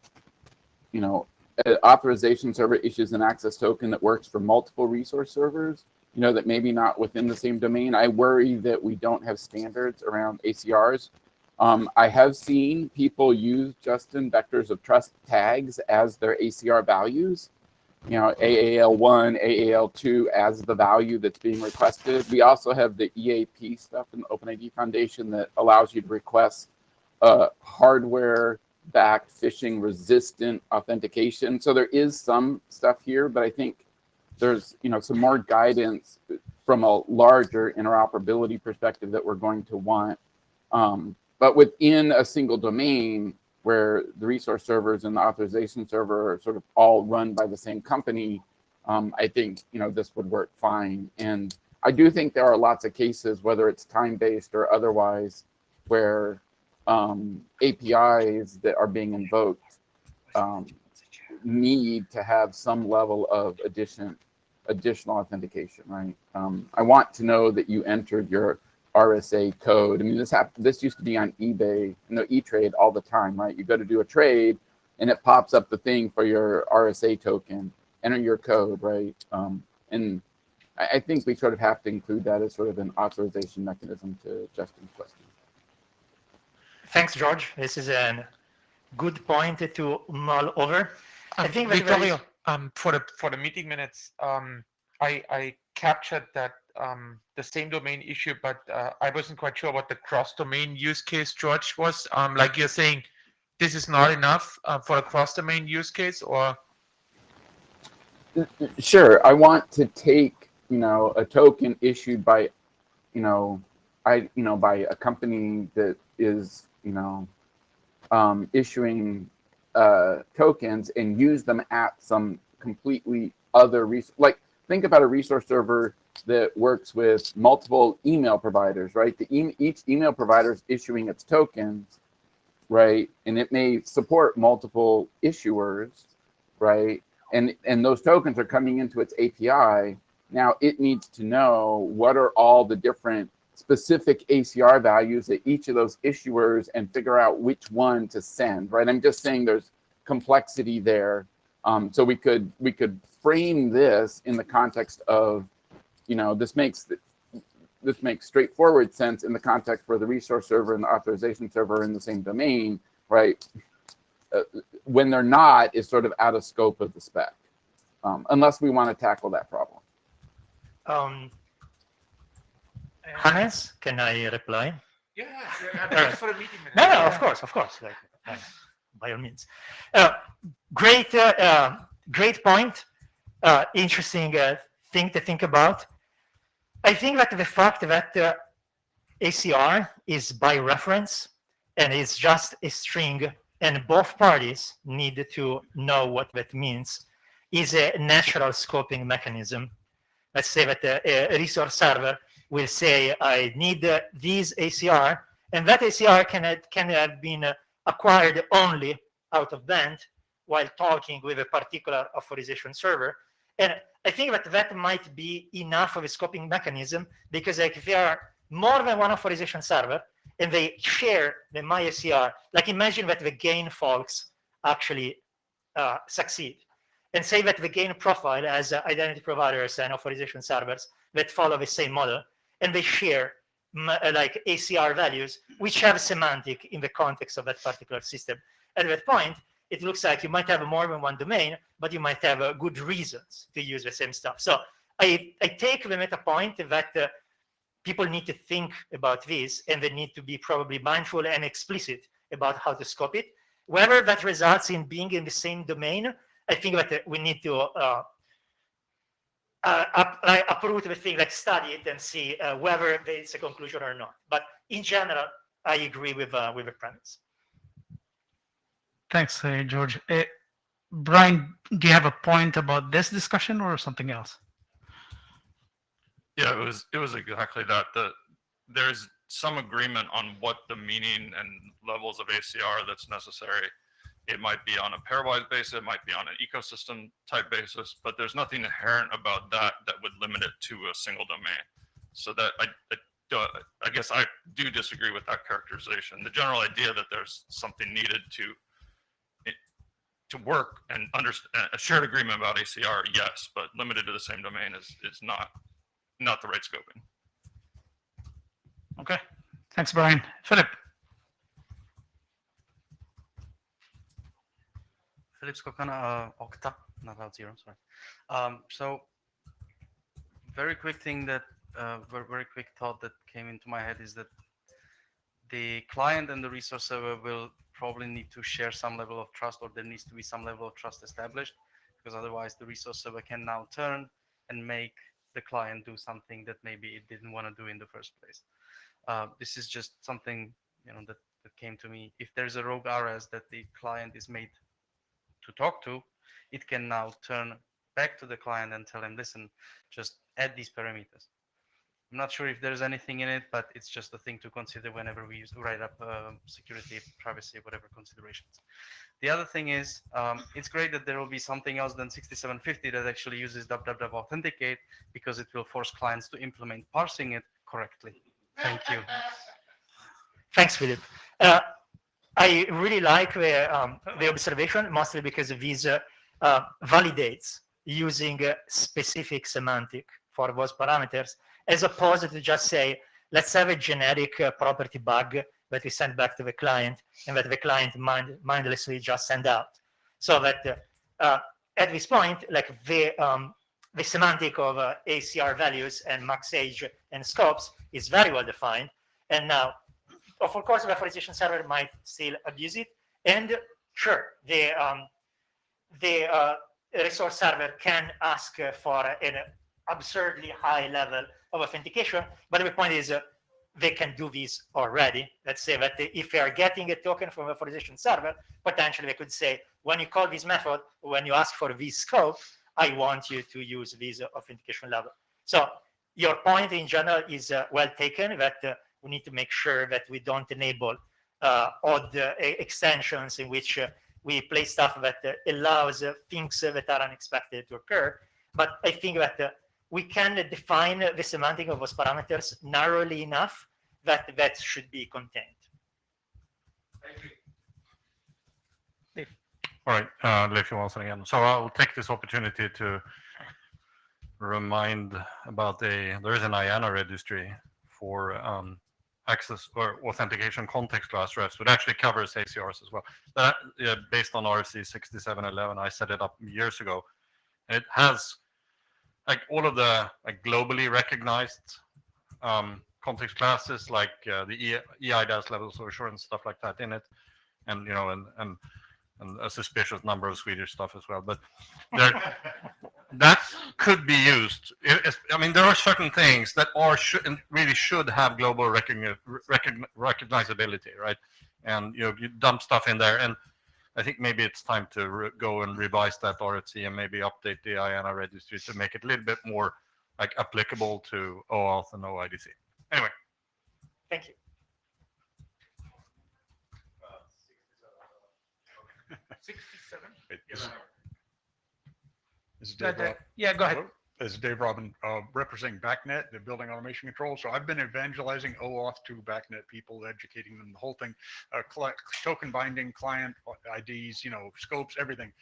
an authorization server issues an access token that works for multiple resource servers, that maybe not within the same domain, I worry that we don't have standards around ACRs. I have seen people use Justin vectors of trust tags as their ACR values. AAL1, AAL2 as the value that's being requested. We also have the EAP stuff in the OpenID Foundation that allows you to request hardware-backed phishing-resistant authentication. So there is some stuff here, but I think there's some more guidance from a larger interoperability perspective that we're going to want. But within a single domain, where the resource servers and the authorization server are sort of all run by the same company, I think this would work fine. And I do think there are lots of cases, whether it's time-based or otherwise, where APIs that are being invoked need to have some level of additional authentication, right? I want to know that you entered your RSA code. I mean, this used to be on eBay, E-Trade all the time, right? You go to do a trade and it pops up the thing for your RSA token, enter your code, right? And I think we sort of have to include that as sort of an authorization mechanism to Justin's question. Thanks, George. This is a good point to mull over. I think that Vittorio, for the meeting minutes, I captured that the same domain issue, but I wasn't quite sure what the cross-domain use case, George, was. Like you're saying, this is not enough for a cross-domain use case, or? Sure. I want to take, a token issued by, by a company that is, issuing tokens and use them at some completely other resource. Like, think about a resource server that works with multiple email providers, right? Each email provider is issuing its tokens, right? And it may support multiple issuers, right? And those tokens are coming into its API. Now it needs to know what are all the different specific ACR values at each of those issuers and figure out which one to send, right? I'm just saying there's complexity there. So we could frame this in the context of, this makes straightforward sense in the context where the resource server and the authorization server are in the same domain, right? When they're not, is sort of out of scope of the spec, unless we want to tackle that problem. Hannes, can I reply? Yeah, thanks for the meeting minutes. No, of course. By all means. Great point. Interesting thing to think about. I think that the fact that ACR is by reference and is just a string and both parties need to know what that means is a natural scoping mechanism. Let's say that a resource server will say, I need these ACR, and that ACR can have been acquired only out of band while talking with a particular authorization server. And I think that might be enough of a scoping mechanism, because if there are more than one authorization server and they share the MyACR, like imagine that the gain folks actually succeed, and say that the gain profile has identity providers and authorization servers that follow the same model, and they share like ACR values, which have semantic in the context of that particular system. At that point, it looks like you might have more than one domain, but you might have good reasons to use the same stuff. So I take the meta point that people need to think about this, and they need to be probably mindful and explicit about how to scope it. Whether that results in being in the same domain, I think that we need to uproot the thing, like study it and see whether it's a conclusion or not. But in general, I agree with the premise. Thanks, George. Brian, do you have a point about this discussion or something else? Yeah, it was exactly that. There's some agreement on what the meaning and levels of ACR that's necessary. It might be on a pairwise basis, it might be on an ecosystem type basis, but there's nothing inherent about that would limit it to a single domain. So that I guess I do disagree with that characterization. The general idea that there's something needed to to work and a shared agreement about ACR, yes, but limited to the same domain is not the right scoping. Okay, thanks, Brian. Philip. Philip Skokana, Okta, not Oauth 0, sorry. So very quick thing that, very quick thought that came into my head is that the client and the resource server will probably need to share some level of trust, or there needs to be some level of trust established, because otherwise the resource server can now turn and make the client do something that maybe it didn't want to do in the first place. This is just something, you know, that came to me. If there's a rogue RS that the client is made to talk to, it can now turn back to the client and tell him, listen, just add these parameters. I'm not sure if there's anything in it, but it's just a thing to consider whenever we write up security, privacy, whatever considerations. The other thing is, it's great that there will be something else than 6750 that actually uses www authenticate, because it will force clients to implement parsing it correctly. Thank you. Thanks, Philip. I really like the observation, mostly because these validates using specific semantic for those parameters, as opposed to just say, let's have a generic property bug that we send back to the client and that the client mindlessly just send out. So that at this point, like the semantic of ACR values and max age and scopes is very well defined. And now, of course, the authorization server might still abuse it. And sure, the resource server can ask for an absurdly high level of authentication, but the point is they can do this already. Let's say that if they are getting a token from the authorization server, potentially they could say, when you call this method, when you ask for this scope, I want you to use this authentication level. So your point in general is well taken, that we need to make sure that we don't enable odd extensions in which we place stuff that allows things that are unexpected to occur. But I think that we can define the semantic of those parameters narrowly enough that that should be contained. All right, Leif Johansson again. So I'll take this opportunity to remind about there is an IANA registry for access or authentication context class refs, which actually covers ACRs as well. That, based on RFC 6711, I set it up years ago. It has like all of the globally recognized context classes, like the EIDAS levels of assurance, stuff like that in it, and you know, and a suspicious number of Swedish stuff as well. But there, that could be used. I mean, there are certain things that really should have global recognizability, right? And you know, you dump stuff in there, and I think maybe it's time to go and revise that RFC and maybe update the IANA registry to make it a little bit more like applicable to OAuth and OIDC. Anyway. Thank you. 67. This is Dave. Yeah, go ahead. Hello? This is Dave Robin, representing BACnet, the Building Automation Control. So I've been evangelizing OAuth to BACnet people, educating them the whole thing, token binding, client IDs, you know, scopes, everything.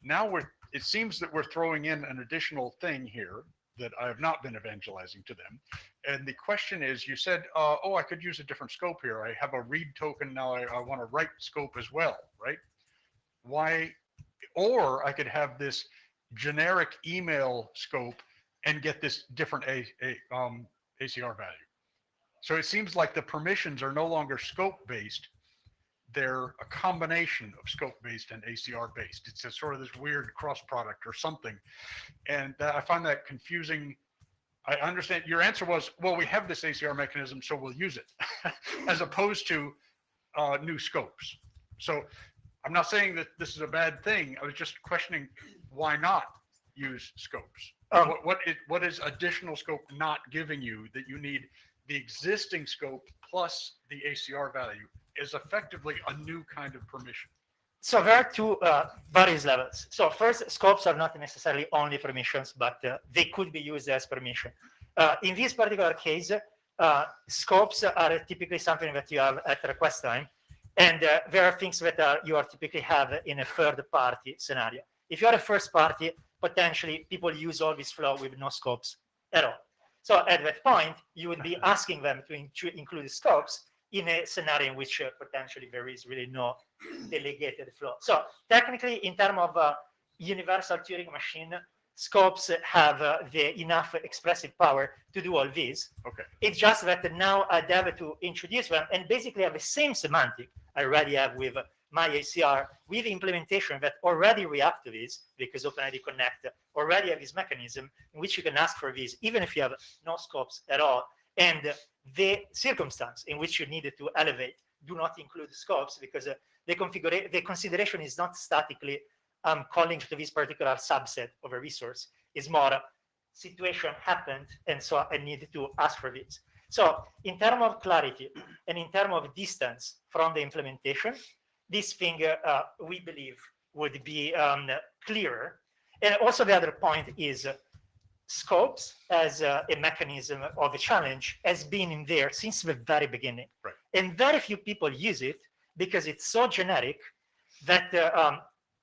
Now it seems that we're throwing in an additional thing here that I have not been evangelizing to them. And the question is, you said, oh, I could use a different scope here. I have a read token now. I want to write scope as well, right? Why? Or I could have this generic email scope and get this different ACR value. So it seems like the permissions are no longer scope based. They're a combination of scope based and ACR based. It's a sort of this weird cross product or something. And I find that confusing. I understand your answer was, well, we have this ACR mechanism, so we'll use it, as opposed to new scopes. So I'm not saying that this is a bad thing. I was just questioning why not use scopes. What is additional scope not giving you that you need the existing scope plus the ACR value is effectively a new kind of permission? So there are two various levels. So first, scopes are not necessarily only permissions, but they could be used as permission. In this particular case, scopes are typically something that you have at request time. And there are things that you are typically have in a third-party scenario. If you are a first party, potentially people use all this flow with no scopes at all. So at that point, you would be asking them to include scopes in a scenario in which potentially there is really no delegated flow. So technically, in terms of universal Turing machine, scopes have the enough expressive power to do all this. Okay. It's just that now I have to introduce them and basically have the same semantic I already have with my ACR with implementation that already react to this, because OpenID Connect already have this mechanism in which you can ask for this, even if you have no scopes at all. And the circumstance in which you needed to elevate do not include scopes, because the consideration is not statically calling to this particular subset of a resource. Is more situation happened, and so I need to ask for this. So in terms of clarity and in terms of distance from the implementation, this thing we believe would be clearer. And also the other point is scopes as a mechanism of a challenge has been in there since the very beginning. Right. And very few people use it because it's so generic that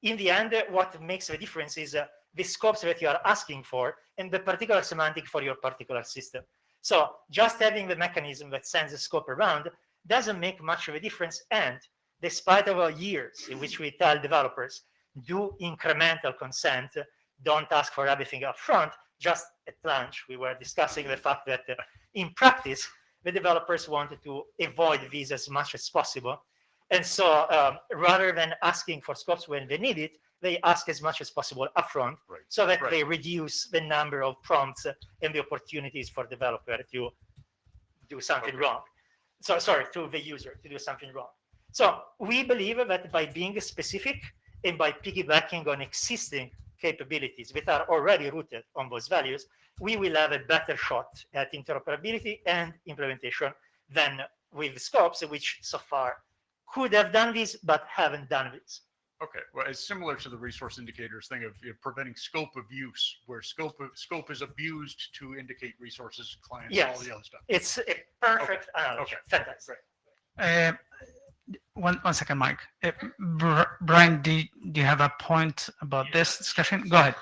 in the end, what makes the difference is the scopes that you are asking for and the particular semantic for your particular system. So just having the mechanism that sends a scope around doesn't make much of a difference. And despite our years in which we tell developers, do incremental consent, don't ask for everything up front, just at lunch, we were discussing the fact that in practice, the developers wanted to avoid these as much as possible. And so rather than asking for scopes when they need it, they ask as much as possible upfront, Right. so that Right. they reduce the number of prompts and the opportunities for developer to do something wrong. So sorry, to the user to do something wrong. So we believe that by being specific and by piggybacking on existing capabilities that are already rooted on those values, we will have a better shot at interoperability and implementation than with scopes, which so far could have done this but haven't done this. Okay, well, it's similar to the resource indicators thing of preventing scope abuse, where scope is abused to indicate resources, clients, all Yes, the other stuff. it's a perfect analogy. Okay. Fantastic. One second, Mike. Brian, do you have a point about this discussion? Go ahead.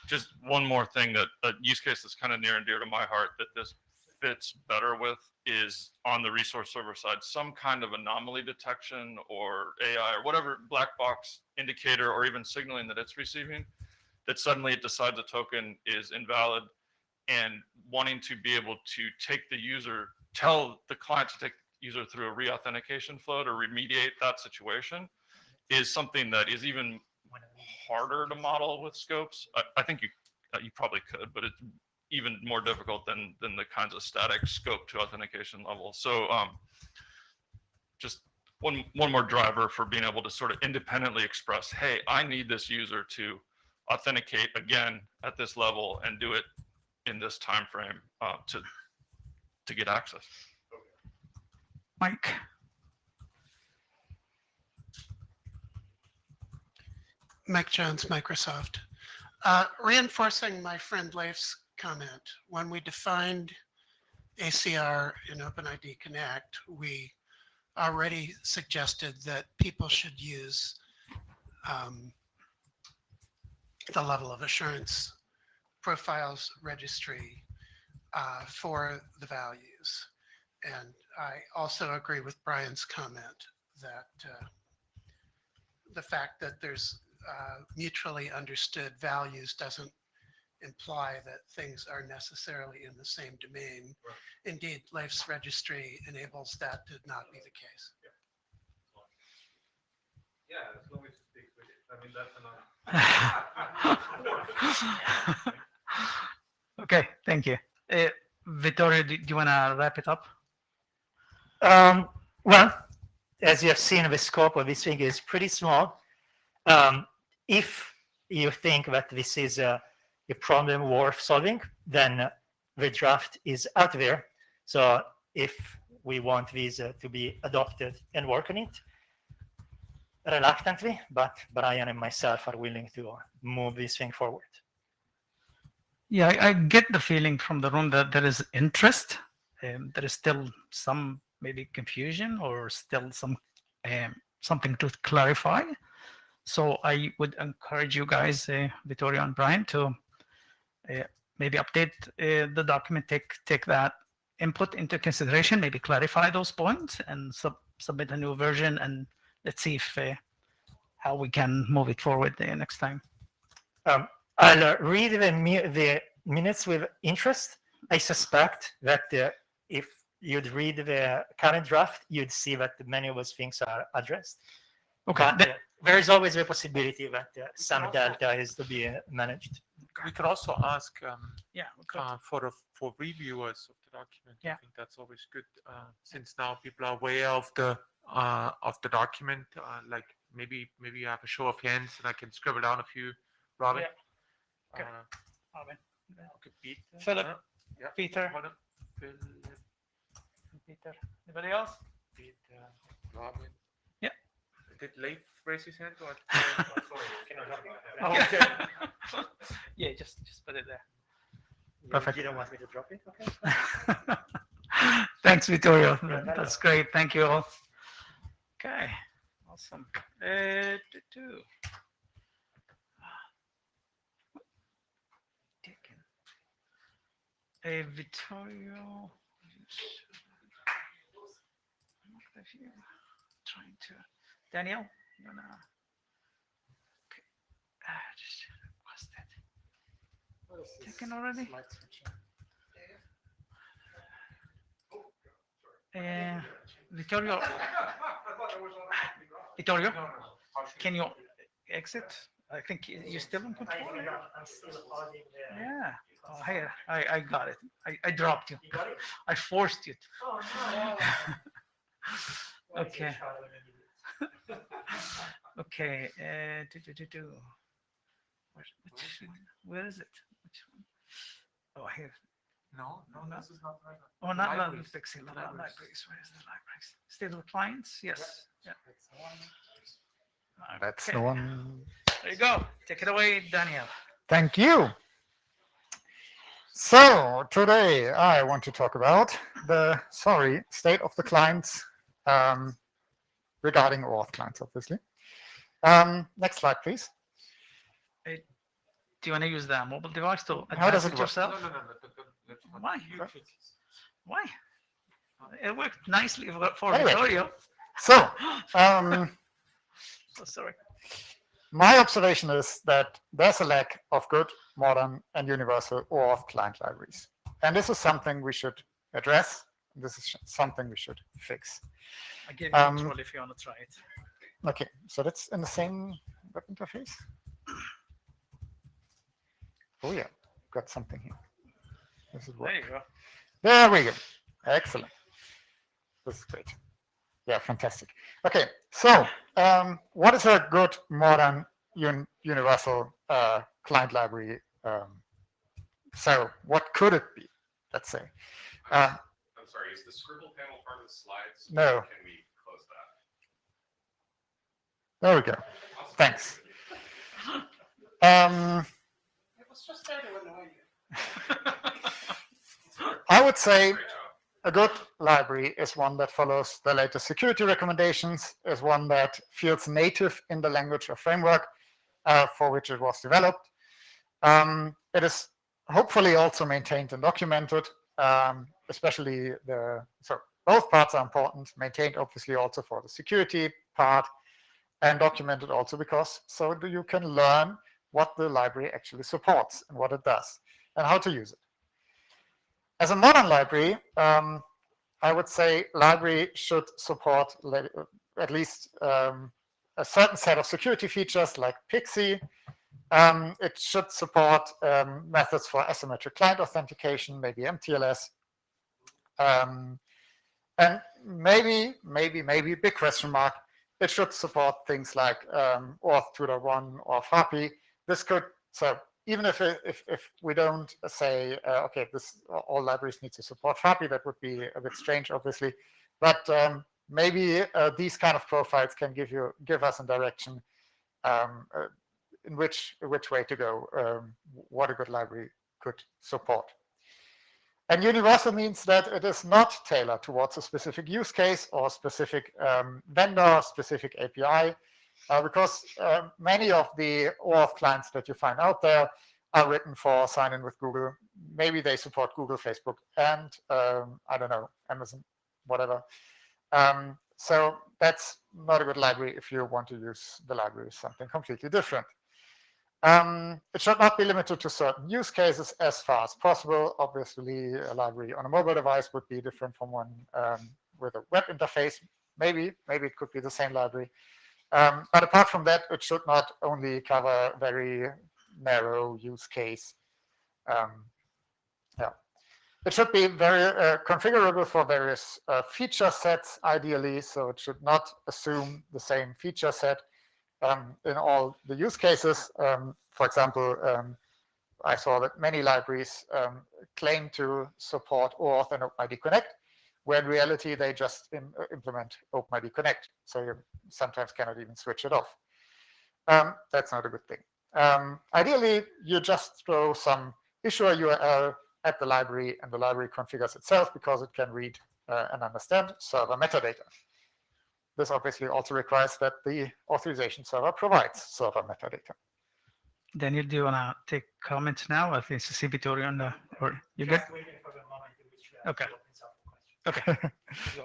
Just one more thing that a use case that's kind of near and dear to my heart that this fits better with is on the resource server side, some kind of anomaly detection or AI or whatever black box indicator or even signaling that it's receiving, that suddenly it decides a token is invalid, and wanting to be able to take the user, tell the client to take the user through a re-authentication flow to remediate that situation is something that is even harder to model with scopes. I think you probably could, but it's even more difficult than the kinds of static scope to authentication levels. So just one more driver for being able to sort of independently express, hey, I need this user to authenticate again at this level and do it in this time frame to get access. Mike. Mike Jones, Microsoft. Reinforcing my friend Leif's comment, when we defined ACR in OpenID Connect, we already suggested that people should use the level of assurance profiles registry for the values. And I also agree with Brian's comment that the fact that there's mutually understood values doesn't imply that things are necessarily in the same domain. Right. Indeed, Leif's registry enables that to not be the case. Yeah, as long as it speaks with it. I mean, that's enough. Okay, thank you. Vittorio, do you want to wrap it up? Well, as you have seen, the scope of this thing is pretty small. If you think that this is a problem worth solving, then the draft is out there. So if we want this to be adopted and work on it, reluctantly, but Brian and myself are willing to move this thing forward. Yeah, I get the feeling from the room that there is interest. There is still some maybe confusion or still some something to clarify. So I would encourage you guys, Vittorio and Brian, to maybe update the document, take that input into consideration, maybe clarify those points, and submit a new version, and let's see if how we can move it forward next time. I'll read the minutes with interest. I suspect that if you'd read the current draft, you'd see that many of those things are addressed. Okay. But there is always a possibility that some delta is to be managed. We could also ask Yeah, we could. for reviewers of the document. Yeah. I think that's always good since now people are aware of the document. Like maybe you have a show of hands and I can scribble down a few. Robin. Yeah. Okay. Robin. Okay, Peter. Philip. Yeah. Peter. Philip. Peter. Anybody else? Peter. Robin. Yeah. Did Leif raise his hand? Or Okay. Yeah, just put it there. Perfect. You don't want me to drop it? Okay. Thanks, Vittorio. That's great. Thank you all. Okay. Awesome. Vittorio. Trying to. Daniel, you wanna? Okay. Just request it. Taken already? Vittorio. Vittorio, can you exit? I think you're still in control. Yeah. Oh, here, I got it. I dropped you. I forced you. Okay. Okay. Where is it? Which one? Oh, here. No, this is not right. Oh, not libraries. Fixing, not libraries. Where is the libraries? State of clients? Yes. Yeah. That's Okay. the one. There you go. Take it away, Daniel. Thank you. So today I want to talk about the state of the clients regarding Oauth clients, obviously. Next slide, please. Do you want to use the mobile device to How does advance it it work? yourself? No. Why? Why? It worked nicely for Anyway. Vittorio. So, So sorry. my observation is that there's a lack of good, modern, and universal OAuth client libraries. And this is something we should address. This is something we should fix. I gave you control if you want to try it. Okay, so that's in the same web interface. Oh yeah, got something here. This is There you go. There we go. Excellent. This is great. Yeah, fantastic. Okay, so what is a good modern universal client library? So what could it be? Let's say. I'm sorry, is the scribble panel part of the slides? No. Can we close that? There we go. Thanks. It was just there to annoy you. I would say a good library is one that follows the latest security recommendations, is one that feels native in the language or framework for which it was developed. It is hopefully also maintained and documented, especially so both parts are important, maintained obviously also for the security part, and documented also because so you can learn what the library actually supports and what it does and how to use it. As a modern library, I would say library should support at least a certain set of security features like PXE. It should support methods for asymmetric client authentication, maybe MTLS. And maybe, big question mark, it should support things like Oauth 2.1 or FAPI. This could, so even if we don't say, okay, all libraries need to support FAPI, that would be a bit strange, obviously. But maybe these kind of profiles can give us a direction in which way to go, what a good library could support. And universal means that it is not tailored towards a specific use case or specific vendor, specific API, because many of the OAuth clients that you find out there are written for sign-in with Google. Maybe they support Google, Facebook, and I don't know, Amazon, whatever. So that's not a good library if you want to use the library as something completely different. It should not be limited to certain use cases as far as possible. Obviously, a library on a mobile device would be different from one with a web interface. Maybe it could be the same library. But apart from that, it should not only cover very narrow use case. Yeah. It should be very configurable for various feature sets, ideally. So it should not assume the same feature set in all the use cases. For example, I saw that many libraries claim to support OAuth and OpenID Connect, where in reality they just implement OpenID Connect. So you sometimes cannot even switch it off. That's not a good thing. Ideally, you just throw some issuer URL at the library, and the library configures itself because it can read and understand server metadata. This obviously also requires that the authorization server provides server metadata. Daniel, do you want to take comments now? I think it's a Vittorio on the, or you good? Okay. Okay.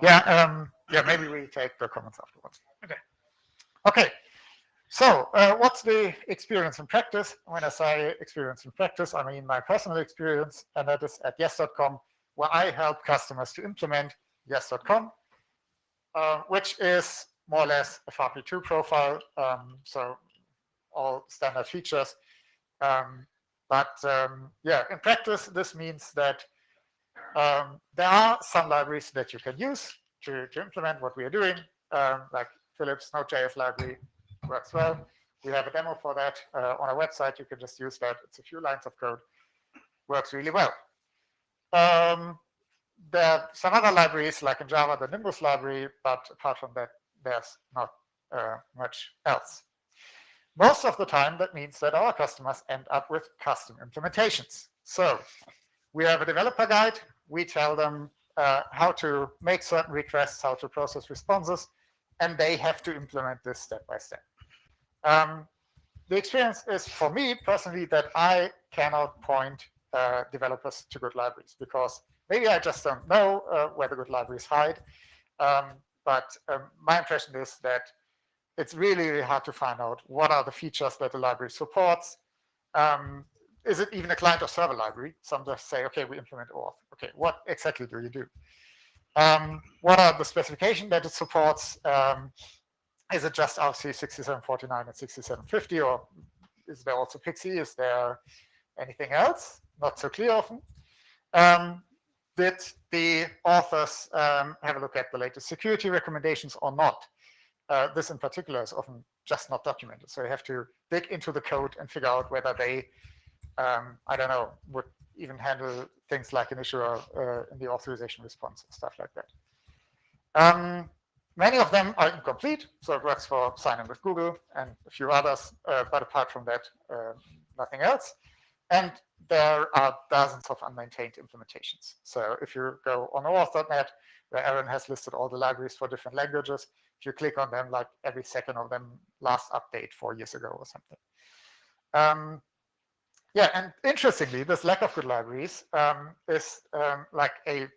Yeah, maybe we take the comments afterwards. Okay. So what's the experience in practice? When I say experience in practice, I mean my personal experience, and that is at yes.com, where I help customers to implement yes.com. Which is more or less a FAPI2 profile, so all standard features. Yeah, in practice, this means that there are some libraries that you can use to implement what we are doing, like Philip's Node.js library works well. We have a demo for that on our website. You can just use that. It's a few lines of code. Works really well. There are some other libraries, like in Java, the Nimbus library, but apart from that, there's not much else. Most of the time, that means that our customers end up with custom implementations. So we have a developer guide. We tell them how to make certain requests, how to process responses, and they have to implement this step by step. The experience is, for me personally, that I cannot point developers to good libraries because maybe I just don't know where the good libraries hide. But my impression is that it's really, really hard to find out what are the features that the library supports. Is it even a client or server library? Some just say, okay, we implement OAuth. Okay, what exactly do you do? What are the specifications that it supports? Is it just RC 6749 and 6750, or is there also Pixie? Is there anything else? Not so clear often. Did the authors have a look at the latest security recommendations or not? This in particular is often just not documented. So you have to dig into the code and figure out whether they, I don't know, would even handle things like an issuer in the authorization response and stuff like that. Many of them are incomplete, so it works for sign-in with Google and a few others, but apart from that, nothing else. And there are dozens of unmaintained implementations. So if you go on OAuth.net, where Aaron has listed all the libraries for different languages, if you click on them, like every second of them last update 4 years ago or something. Yeah, and interestingly, this lack of good libraries is like a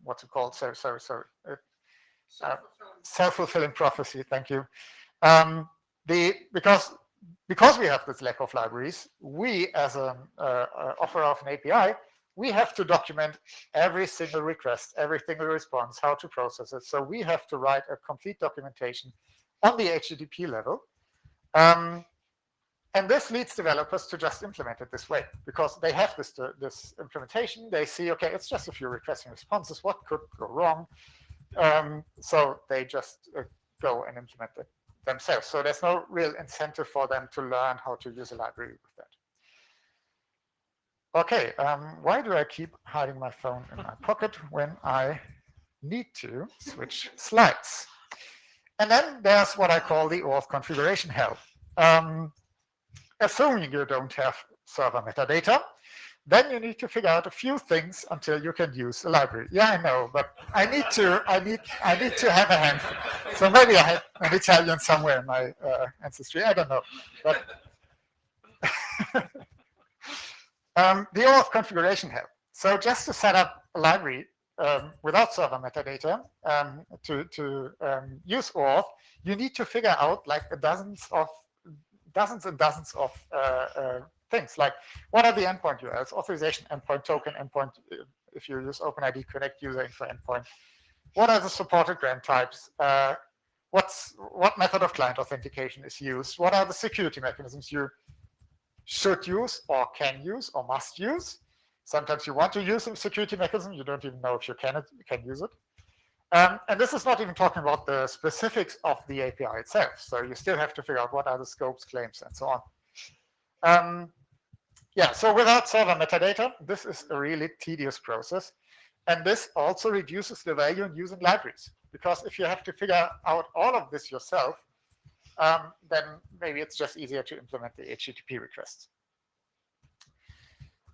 what's it called? Self-fulfilling prophecy. Thank you. Because we have this lack of libraries, we as an offerer of an API, we have to document every single request, every single response, how to process it. So we have to write a complete documentation on the HTTP level. And this leads developers to just implement it this way because they have this implementation. They see, okay, it's just a few requests and responses. What could go wrong? So they just go and implement it themselves. So there's no real incentive for them to learn how to use a library with that. Okay, why do I keep hiding my phone in my pocket when I need to switch slides? And then there's what I call the OAuth configuration hell. Assuming you don't have server metadata, then you need to figure out a few things until you can use a library. Yeah, I know, but I need to have a handful. So maybe I had an Italian somewhere in my ancestry. I don't know, but the OAuth configuration help. So just to set up a library without server metadata to use OAuth, you need to figure out like dozens and dozens of things. Like, what are the endpoint URLs? Authorization endpoint, token endpoint. If you use OpenID Connect user info endpoint, what are the supported grant types? What method of client authentication is used? What are the security mechanisms you should use or can use or must use? Sometimes you want to use a security mechanism, you don't even know if you can use it. And this is not even talking about the specifics of the API itself. So you still have to figure out what are the scopes, claims, and so on. Yeah, so without server metadata, this is a really tedious process. And this also reduces the value in using libraries. Because if you have to figure out all of this yourself, then maybe it's just easier to implement the HTTP requests.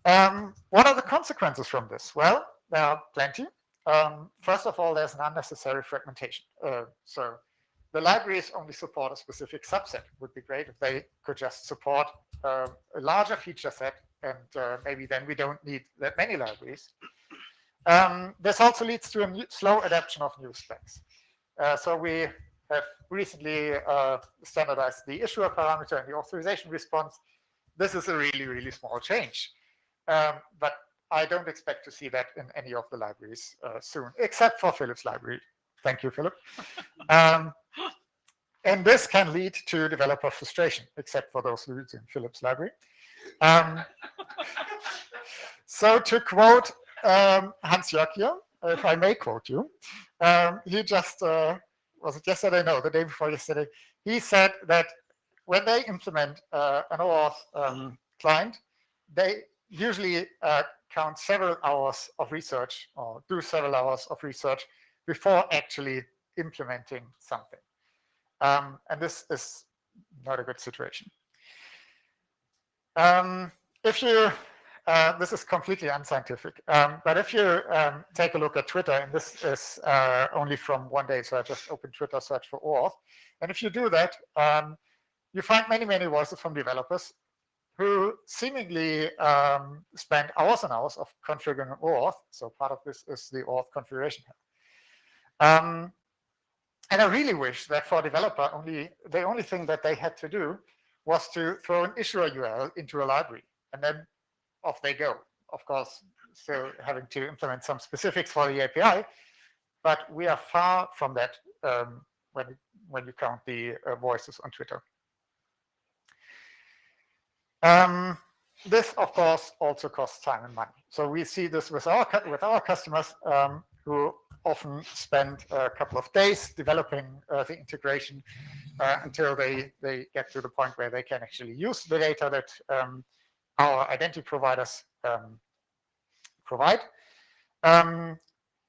What are the consequences from this? Well, there are plenty. First of all, there's an unnecessary fragmentation. So the libraries only support a specific subset. It would be great if they could just support a larger feature set, and maybe then we don't need that many libraries. This also leads to a slow adoption of new specs. So we have recently standardized the issuer parameter and the authorization response. This is a really, really small change. But I don't expect to see that in any of the libraries soon, except for Philip's library. Thank you, Philip. And this can lead to developer frustration, except for those who use in Philip's library. So to quote Hans-Jörg here, if I may quote you, he just, was it yesterday? No, the day before yesterday. He said that when they implement an OAuth client, they usually count several hours of research or do several hours of research before actually implementing something. And this is not a good situation. If you, this is completely unscientific, but if you take a look at Twitter, and this is only from one day, so I just opened Twitter, search for OAuth, and if you do that, you find many, many voices from developers who seemingly spend hours and hours of configuring OAuth. So part of this is the OAuth configuration. And I really wish that for a developer, the only thing that they had to do was to throw an issuer URL into a library, and then off they go. Of course, still having to implement some specifics for the API, but we are far from that when you count the voices on Twitter. This, of course, also costs time and money. So we see this with our customers who often spend a couple of days developing the integration until they get to the point where they can actually use the data that our identity providers provide.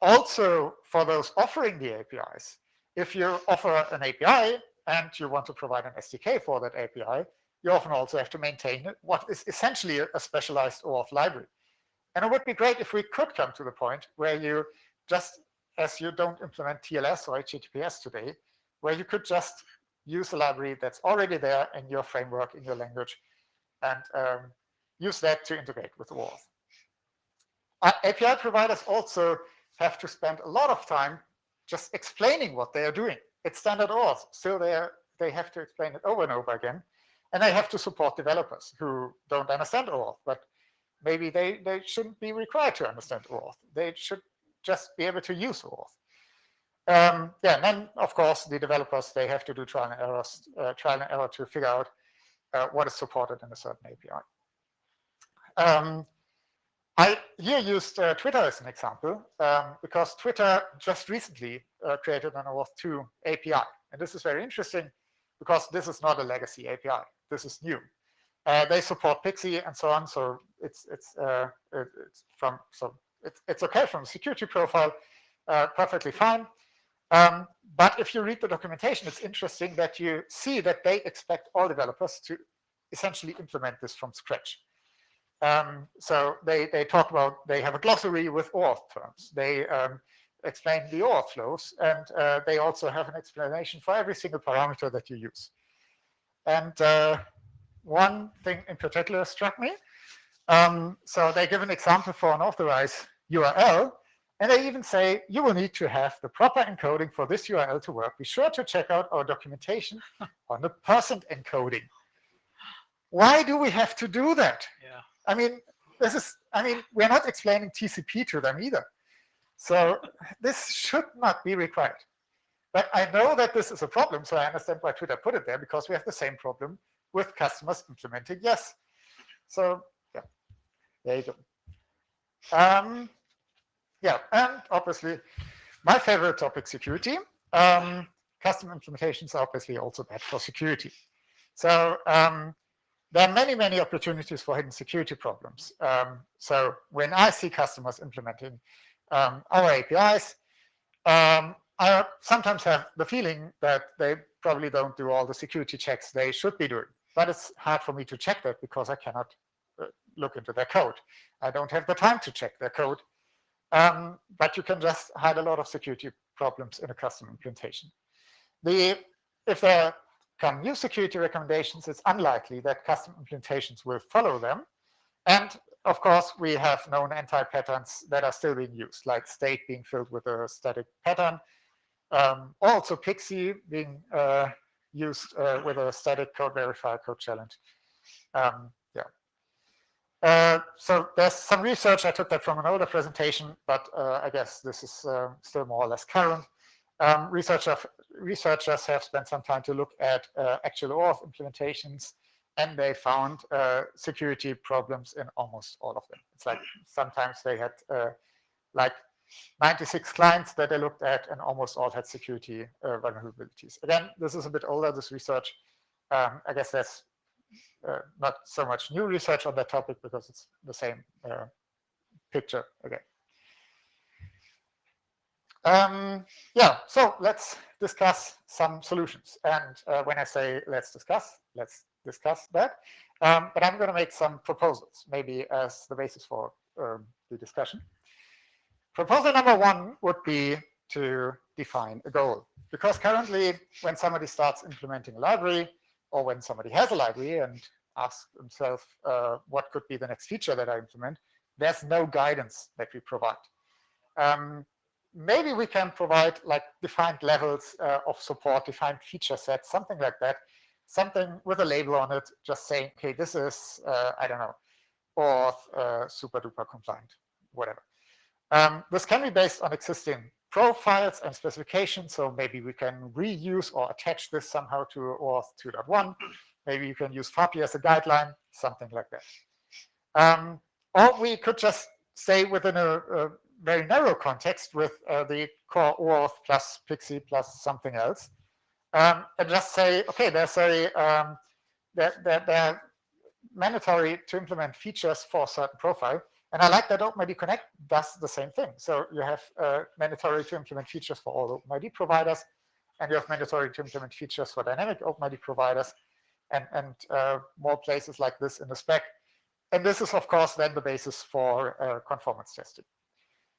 Also, for those offering the APIs, if you offer an API and you want to provide an SDK for that API, you often also have to maintain what is essentially a specialized OAuth library. And it would be great if we could come to the point where you just, as you don't implement TLS or HTTPS today, where you could just use a library that's already there in your framework, in your language, and use that to integrate with OAuth. API providers also have to spend a lot of time just explaining what they are doing. It's standard OAuth. Still, they have to explain it over and over again. And they have to support developers who don't understand OAuth, but maybe they shouldn't be required to understand OAuth. They should just be able to use OAuth. Yeah, and then, of course, the developers, they have to do trial and error to figure out what is supported in a certain API. I here used Twitter as an example because Twitter just recently created an OAuth 2 API. And this is very interesting because this is not a legacy API. This is new. They support Pixie and so on, so it's okay from a security profile, perfectly fine. But if you read the documentation, it's interesting that you see that they expect all developers to essentially implement this from scratch. So they talk about, they have a glossary with OAuth terms. They explain the OAuth flows, and they also have an explanation for every single parameter that you use. And one thing in particular struck me. So they give an example for an authorized URL, and they even say, you will need to have the proper encoding for this URL to work. Be sure to check out our documentation on the percent encoding. Why do we have to do that? Yeah. I mean, we're not explaining TCP to them either. So this should not be required. But I know that this is a problem, so I understand why Twitter put it there, because we have the same problem with customers implementing yes. So yeah, there you go. Yeah, and obviously, my favorite topic, security. Custom implementations are obviously also bad for security. So there are many, many opportunities for hidden security problems. So when I see customers implementing our APIs, I sometimes have the feeling that they probably don't do all the security checks they should be doing. But it's hard for me to check that because I cannot look into their code. I don't have the time to check their code. But you can just hide a lot of security problems in a custom implementation. If there come new security recommendations, it's unlikely that custom implementations will follow them. And of course, we have known anti-patterns that are still being used, like state being filled with a static pattern. Also Pixie being used with a static code verifier code challenge. So there's some research, I took that from an older presentation, but I guess this is still more or less current. Researchers have spent some time to look at actual OAuth implementations, and they found security problems in almost all of them. It's like sometimes they had like 96 clients that they looked at, and almost all had security vulnerabilities. Again, this is a bit older, this research. I guess there's not so much new research on that topic because it's the same picture again. Yeah, so let's discuss some solutions. And when I say let's discuss that. But I'm going to make some proposals, maybe as the basis for the discussion. Proposal number one would be to define a goal. Because currently, when somebody starts implementing a library, or when somebody has a library and asks themselves what could be the next feature that I implement, there's no guidance that we provide. Maybe we can provide like defined levels of support, defined feature sets, something like that, something with a label on it, just saying, okay, this is, I don't know, OAuth super duper compliant, whatever. This can be based on existing profiles and specifications, so maybe we can reuse or attach this somehow to OAuth 2.1. Maybe you can use FAPI as a guideline, something like that. Or we could just stay within a very narrow context with the core OAuth plus Pixie plus something else, and just say, okay, there's they're mandatory to implement features for a certain profile. And I like that OpenID Connect does the same thing. So you have mandatory to implement features for all OpenID providers, and you have mandatory to implement features for dynamic OpenID providers, and more places like this in the spec. And this is, of course, then the basis for conformance testing.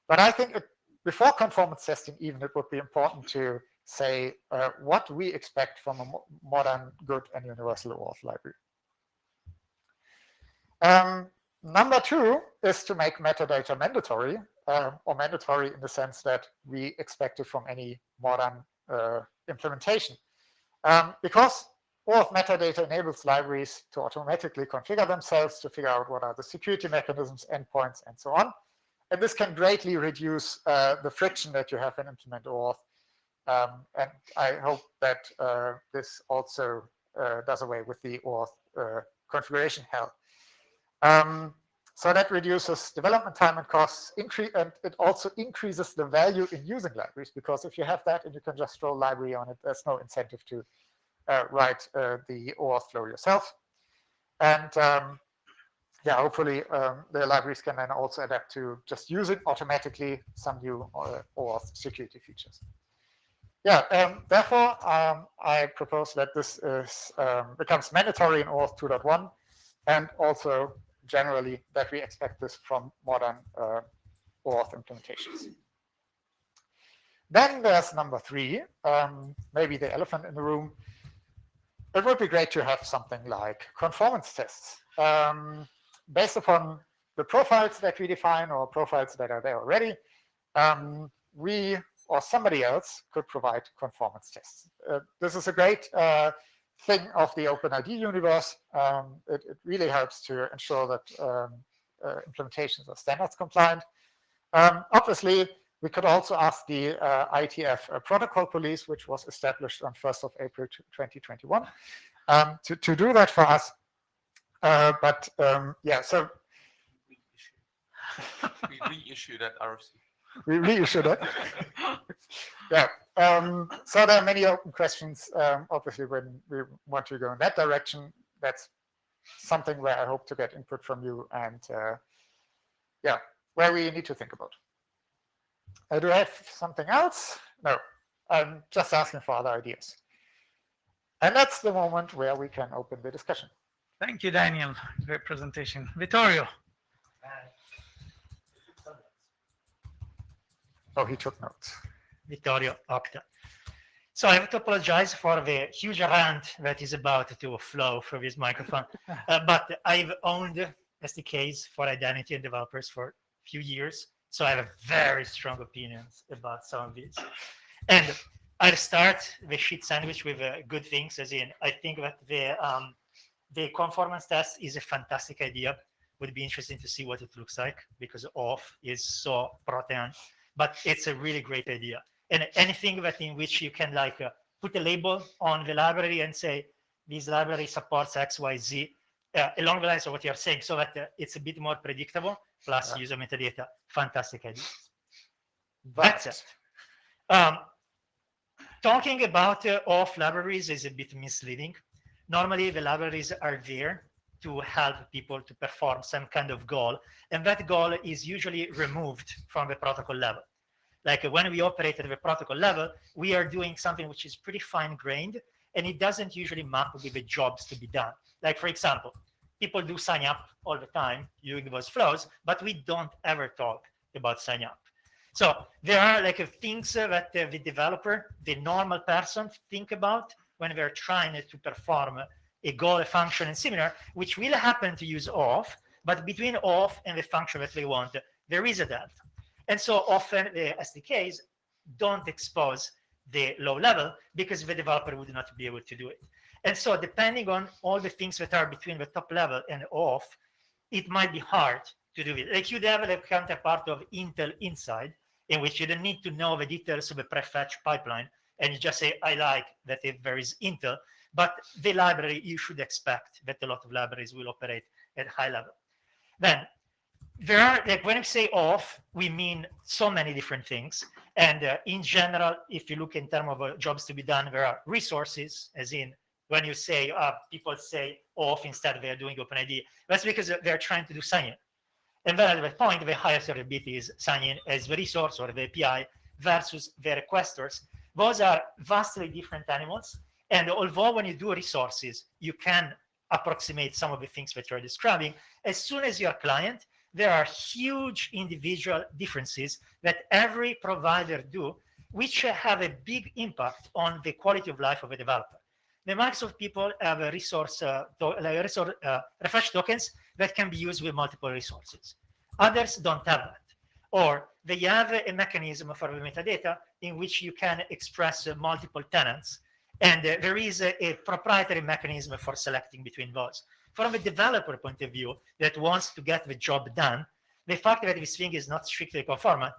But I think before conformance testing, even, it would be important to say what we expect from a modern, good, and universal OAuth library. Number two is to make metadata mandatory, or mandatory in the sense that we expect it from any modern implementation. Because OAuth metadata enables libraries to automatically configure themselves, to figure out what are the security mechanisms, endpoints, and so on. And this can greatly reduce the friction that you have in implement OAuth. And I hope that this also does away with the OAuth configuration hell. So that reduces development time and costs, and it also increases the value in using libraries, because if you have that and you can just throw a library on it, there's no incentive to write the OAuth flow yourself. And yeah, hopefully the libraries can then also adapt to just using automatically some new OAuth security features. Yeah, therefore, I propose that this is, becomes mandatory in OAuth 2.1 and also generally that we expect this from modern OAuth implementations. Then there's number 3, maybe the elephant in the room. It would be great to have something like conformance tests. Based upon the profiles that we define or profiles that are there already, we or somebody else could provide conformance tests. This is a great thing of the OpenID universe. It really helps to ensure that implementations are standards compliant. Obviously, we could also ask the IETF protocol police, which was established on 1st of April 2021, to do that for us. Yeah, so we reissued that RFC. We reissued it. Yeah. So there are many open questions. Obviously, when we want to go in that direction, that's something where I hope to get input from you, and yeah, where we need to think about. Do I have something else? No. I'm just asking for other ideas. And that's the moment where we can open the discussion. Thank you, Daniel. Great presentation. Vittorio. Oh, he took notes. Vittorio Octa. So I have to apologize for the huge rant that is about to flow from this microphone. But I've owned SDKs for identity and developers for a few years. So I have very strong opinions about some of these. And I'll start the shit sandwich with good things, as in, I think that the conformance test is a fantastic idea. Would be interesting to see what it looks like, because Oauth is so Protean, but it's a really great idea. And anything that in which you can like put a label on the library and say, this library supports X, Y, Z, along the lines of what you're saying, so that it's a bit more predictable, plus user metadata. Fantastic idea. That's it. Talking about Oauth libraries is a bit misleading. Normally, the libraries are there to help people to perform some kind of goal, and that goal is usually removed from the protocol level. Like when we operate at the protocol level, we are doing something which is pretty fine-grained, and it doesn't usually map with the jobs to be done. Like, for example, people do sign up all the time using those flows, but we don't ever talk about sign up. So there are like things that the developer, the normal person, think about when they're trying to perform a goal, a function, and similar, which will happen to use Oauth, but between Oauth and the function that they want, there is a delta. And so often the SDKs don't expose the low level because the developer would not be able to do it. And so depending on all the things that are between the top level and Oauth, it might be hard to do it. Like you'd have a counterpart of Intel inside, in which you don't need to know the details of a prefetch pipeline, and you just say, I like that if there is Intel, but the library, you should expect that a lot of libraries will operate at high level. Then there are, like when we say Oauth, we mean so many different things. And in general, if you look in terms of jobs to be done, there are resources, as in when you say, people say Oauth instead they are doing OpenID, that's because they're trying to do sign-in. And then at that point, the highest availability is sign-in as the resource or the API versus the requesters. Those are vastly different animals. And although when you do resources, you can approximate some of the things that you're describing, as soon as you're a client, there are huge individual differences that every provider do, which have a big impact on the quality of life of a developer. The Microsoft people have a refresh tokens that can be used with multiple resources. Others don't have that. Or they have a mechanism for the metadata in which you can express multiple tenants. And there is a proprietary mechanism for selecting between those. From a developer point of view that wants to get the job done, the fact that this thing is not strictly conformant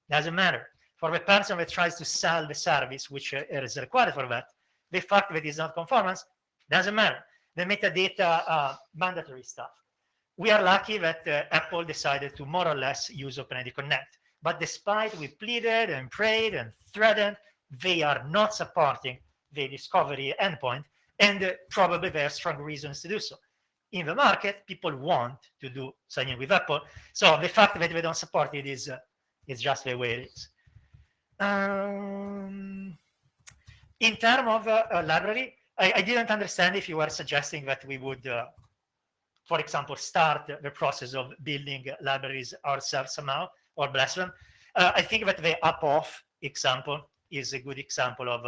doesn't matter. For the person that tries to sell the service, which is required for that, the fact that it's not conformance doesn't matter. The metadata mandatory stuff. We are lucky that Apple decided to more or less use OpenID Connect. But despite we pleaded and prayed and threatened, they are not supporting the discovery endpoint, and probably there are strong reasons to do so. In the market, people want to do sign-in with Apple. So the fact that they don't support it is just the way it is. In terms of library, I didn't understand if you were suggesting that we would for example, start the process of building libraries ourselves somehow or bless them. I think that the up-off example is a good example of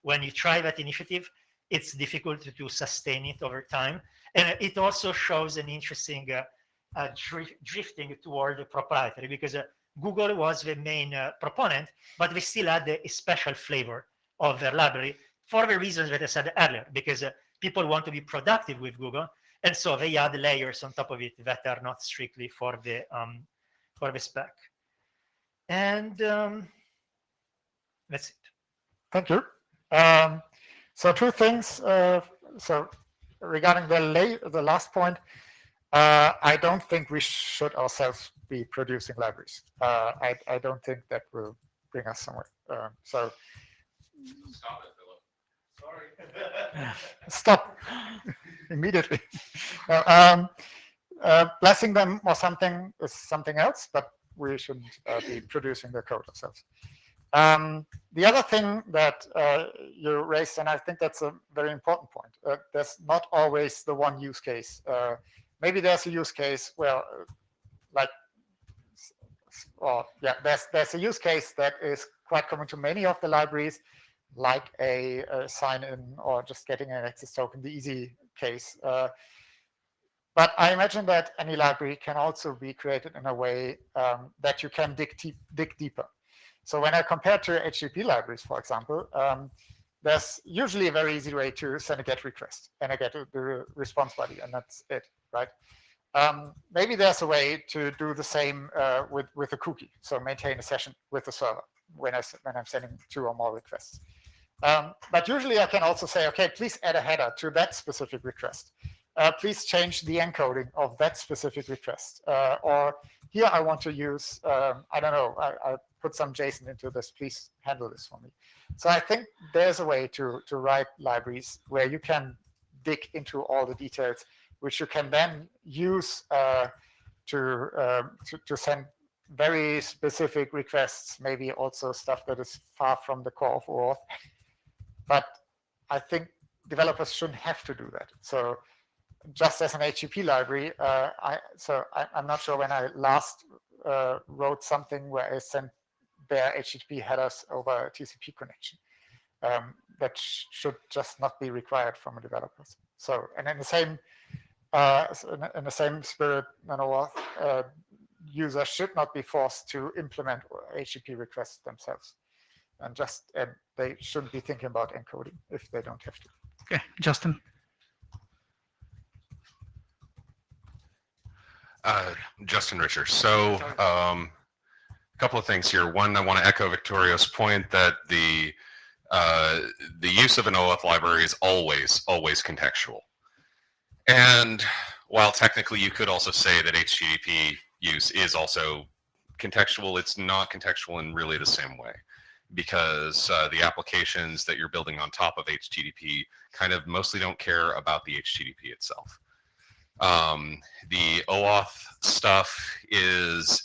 when you try that initiative, it's difficult to sustain it over time. And it also shows an interesting drifting toward the proprietary, because Google was the main proponent, but they still had a special flavor of their library for the reasons that I said earlier, because people want to be productive with Google, and so they add layers on top of it that are not strictly for the spec. And that's it. Thank you. So two things. So regarding the last point, I don't think we should ourselves be producing libraries. I don't think that will bring us somewhere. So Stop it, Philip. Sorry. Stop immediately. Blessing them or something is something else, but we shouldn't be producing the code ourselves. The other thing that you raised, and I think that's a very important point, there's not always the one use case. Maybe there's a use case where, there's a use case that is quite common to many of the libraries, like a sign-in or just getting an access token, the easy case. But I imagine that any library can also be created in a way that you can dig deeper. So when I compare to HTTP libraries, for example, there's usually a very easy way to send a GET request, and I get the response body, and that's it, right? Maybe there's a way to do the same with a cookie, so maintain a session with the server when I'm sending 2 or more requests. But usually I can also say, okay, please add a header to that specific request. Please change the encoding of that specific request. Or here I want to use, I don't know, I put some JSON into this, please handle this for me. So I think there's a way to write libraries where you can dig into all the details, which you can then use to send very specific requests, maybe also stuff that is far from the core of Oauth. But I think developers shouldn't have to do that. So just as an HTTP library, I'm not sure when I last wrote something where I sent their HTTP headers over a TCP connection. That should just not be required from a developer. So, and in the same spirit, users should not be forced to implement HTTP requests themselves, and they shouldn't be thinking about encoding if they don't have to. Okay, Justin. Justin Richards. So a couple of things here. One, I want to echo Victoria's point that the use of an OAuth library is always contextual. And while technically you could also say that HTTP use is also contextual, it's not contextual in really the same way, because the applications that you're building on top of HTTP kind of mostly don't care about the HTTP itself. The OAuth stuff is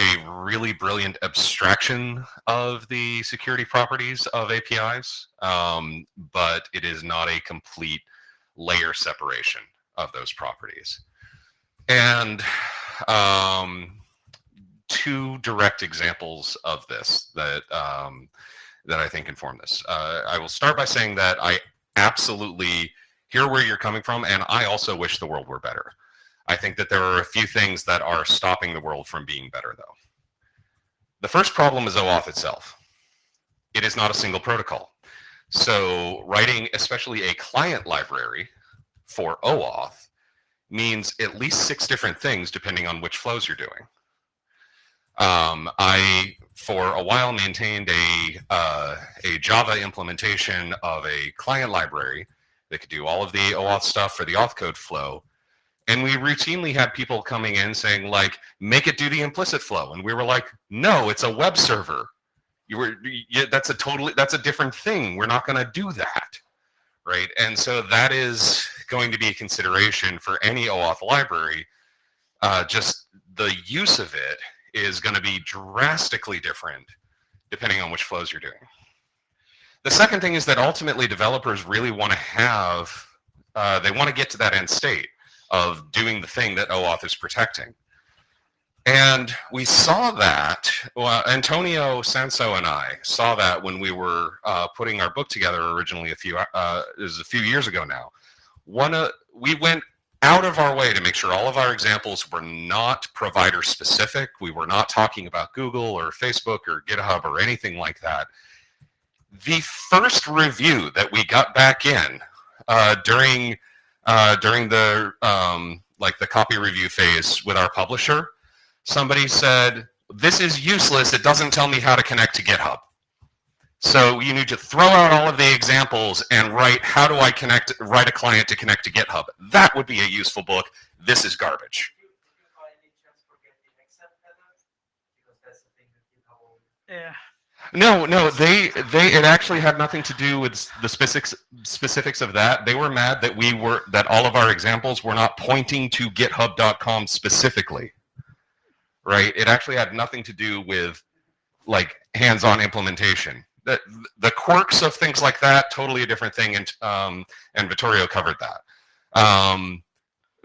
a really brilliant abstraction of the security properties of APIs, but it is not a complete layer separation of those properties. And 2 direct examples of this that I think inform this. I will start by saying that I absolutely hear where you're coming from, and I also wish the world were better. I think that there are a few things that are stopping the world from being better, though. The first problem is OAuth itself. It is not a single protocol. So writing especially a client library for OAuth means at least 6 different things depending on which flows you're doing. I, for a while, maintained a Java implementation of a client library that could do all of the OAuth stuff for the auth code flow. And we routinely had people coming in saying, like, make it do the implicit flow. And we were like, no, it's a web server. That's a different thing. We're not going to do that, right? And so that is going to be a consideration for any OAuth library. Just the use of it is going to be drastically different depending on which flows you're doing. The second thing is that ultimately developers really want to have, they want to get to that end state. of doing the thing that OAuth is protecting. And we saw that, well, Antonio Sanso and I saw that when we were putting our book together originally it was a few years ago now. We went out of our way to make sure all of our examples were not provider specific. We were not talking about Google or Facebook or GitHub or anything like that. The first review that we got back in during the like the copy review phase with our publisher, somebody said, "This is useless. It doesn't tell me how to connect to GitHub." So you need to throw out all of the examples and write, how do I write a client to connect to GitHub? That would be a useful book. This is garbage. Yeah. No, it actually had nothing to do with the specifics of that. They were mad that all of our examples were not pointing to github.com specifically. Right? It actually had nothing to do with like hands-on implementation. The quirks of things like that, totally a different thing, and Vittorio covered that.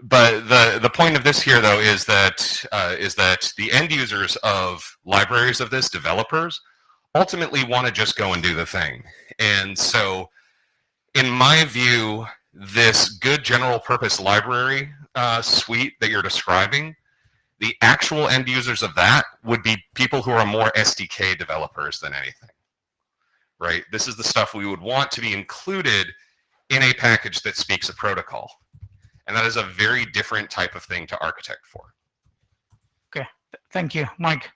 But the point of this here, though, is that the end users of libraries of this, developers, ultimately want to just go and do the thing. And so, in my view, this good general purpose library suite that you're describing, the actual end users of that would be people who are more SDK developers than anything. Right? This is the stuff we would want to be included in a package that speaks a protocol. And that is a very different type of thing to architect for. Okay, thank you. Mike?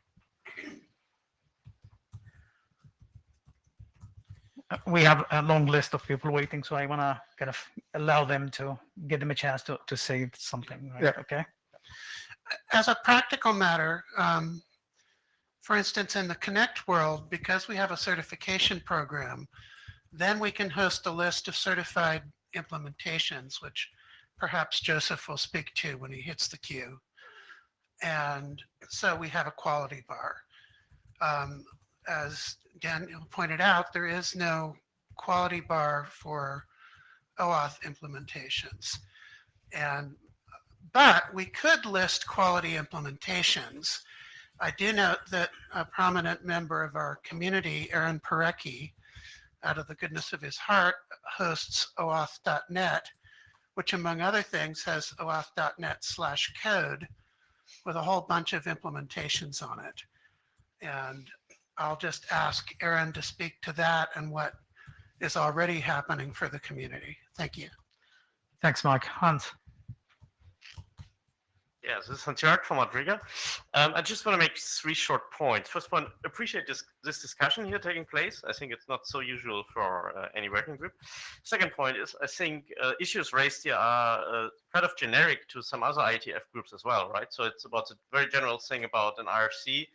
We have a long list of people waiting, so I want to kind of allow them to give them a chance to say something. Right? Yeah. Okay. As a practical matter, for instance, in the Connect world, because we have a certification program, then we can host a list of certified implementations, which perhaps Joseph will speak to when he hits the queue. And so we have a quality bar. As Daniel pointed out, there is no quality bar for OAuth implementations. But we could list quality implementations. I do note that a prominent member of our community, Aaron Parecki, out of the goodness of his heart, hosts oauth.net, which among other things has oauth.net/code with a whole bunch of implementations on it. And I'll just ask Aaron to speak to that and what is already happening for the community. Thank you. Thanks, Mike. Hans? Yes, this is Hans-Jörg from Madriga. I just want to make 3 short points. First one, appreciate this discussion here taking place. I think it's not so usual for any working group. Second point is, I think issues raised here are kind of generic to some other IETF groups as well, right? So it's about a very general thing about an IRC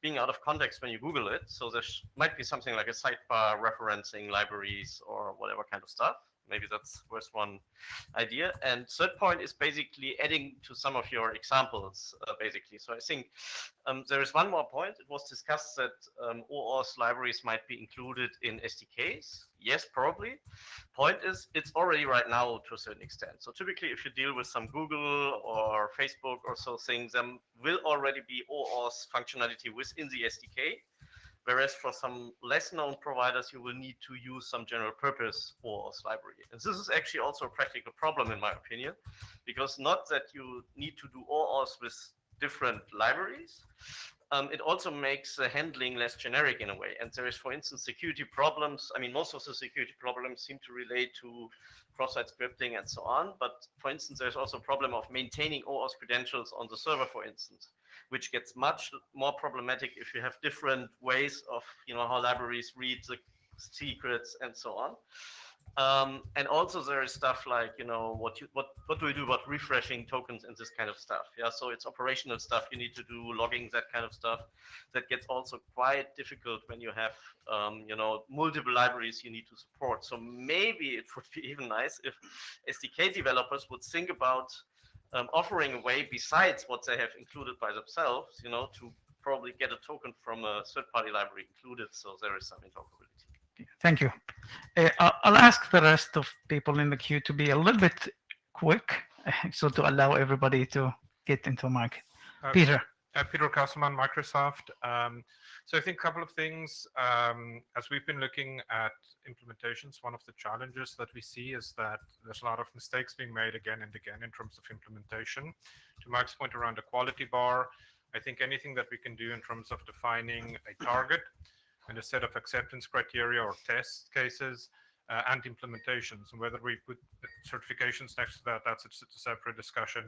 being out of context when you Google it. So there might be something like a sidebar referencing libraries or whatever kind of stuff. Maybe that's first one idea. And third point is basically adding to some of your examples, basically. So I think there is one more point. It was discussed that OAuth libraries might be included in SDKs. Yes, probably. Point is, it's already right now to a certain extent. So typically, if you deal with some Google or Facebook or so things, there will already be OAuth functionality within the SDK. Whereas for some less known providers, you will need to use some general purpose OAuth library. And this is actually also a practical problem, in my opinion, because not that you need to do OAuth with different libraries, it also makes the handling less generic in a way. And there is, for instance, security problems. I mean, most of the security problems seem to relate to cross-site scripting and so on. But for instance, there's also a problem of maintaining OAuth credentials on the server, for instance, which gets much more problematic if you have different ways of, how libraries read the secrets and so on. And also there is stuff like, what do we do about refreshing tokens and this kind of stuff? Yeah, so it's operational stuff you need to do, logging, that kind of stuff. That gets also quite difficult when you have, multiple libraries you need to support. So maybe it would be even nice if SDK developers would think about offering a way besides what they have included by themselves, to probably get a token from a third-party library included, so there is some interoperability. Thank you. I'll ask the rest of people in the queue to be a little bit quick, so to allow everybody to get into market. Peter. Peter Kasselman, Microsoft. So I think a couple of things. As we've been looking at implementations, one of the challenges that we see is that there's a lot of mistakes being made again and again in terms of implementation. To Mike's point around the quality bar, I think anything that we can do in terms of defining a target and a set of acceptance criteria or test cases and implementations, and whether we put certifications next to that, that's a separate discussion,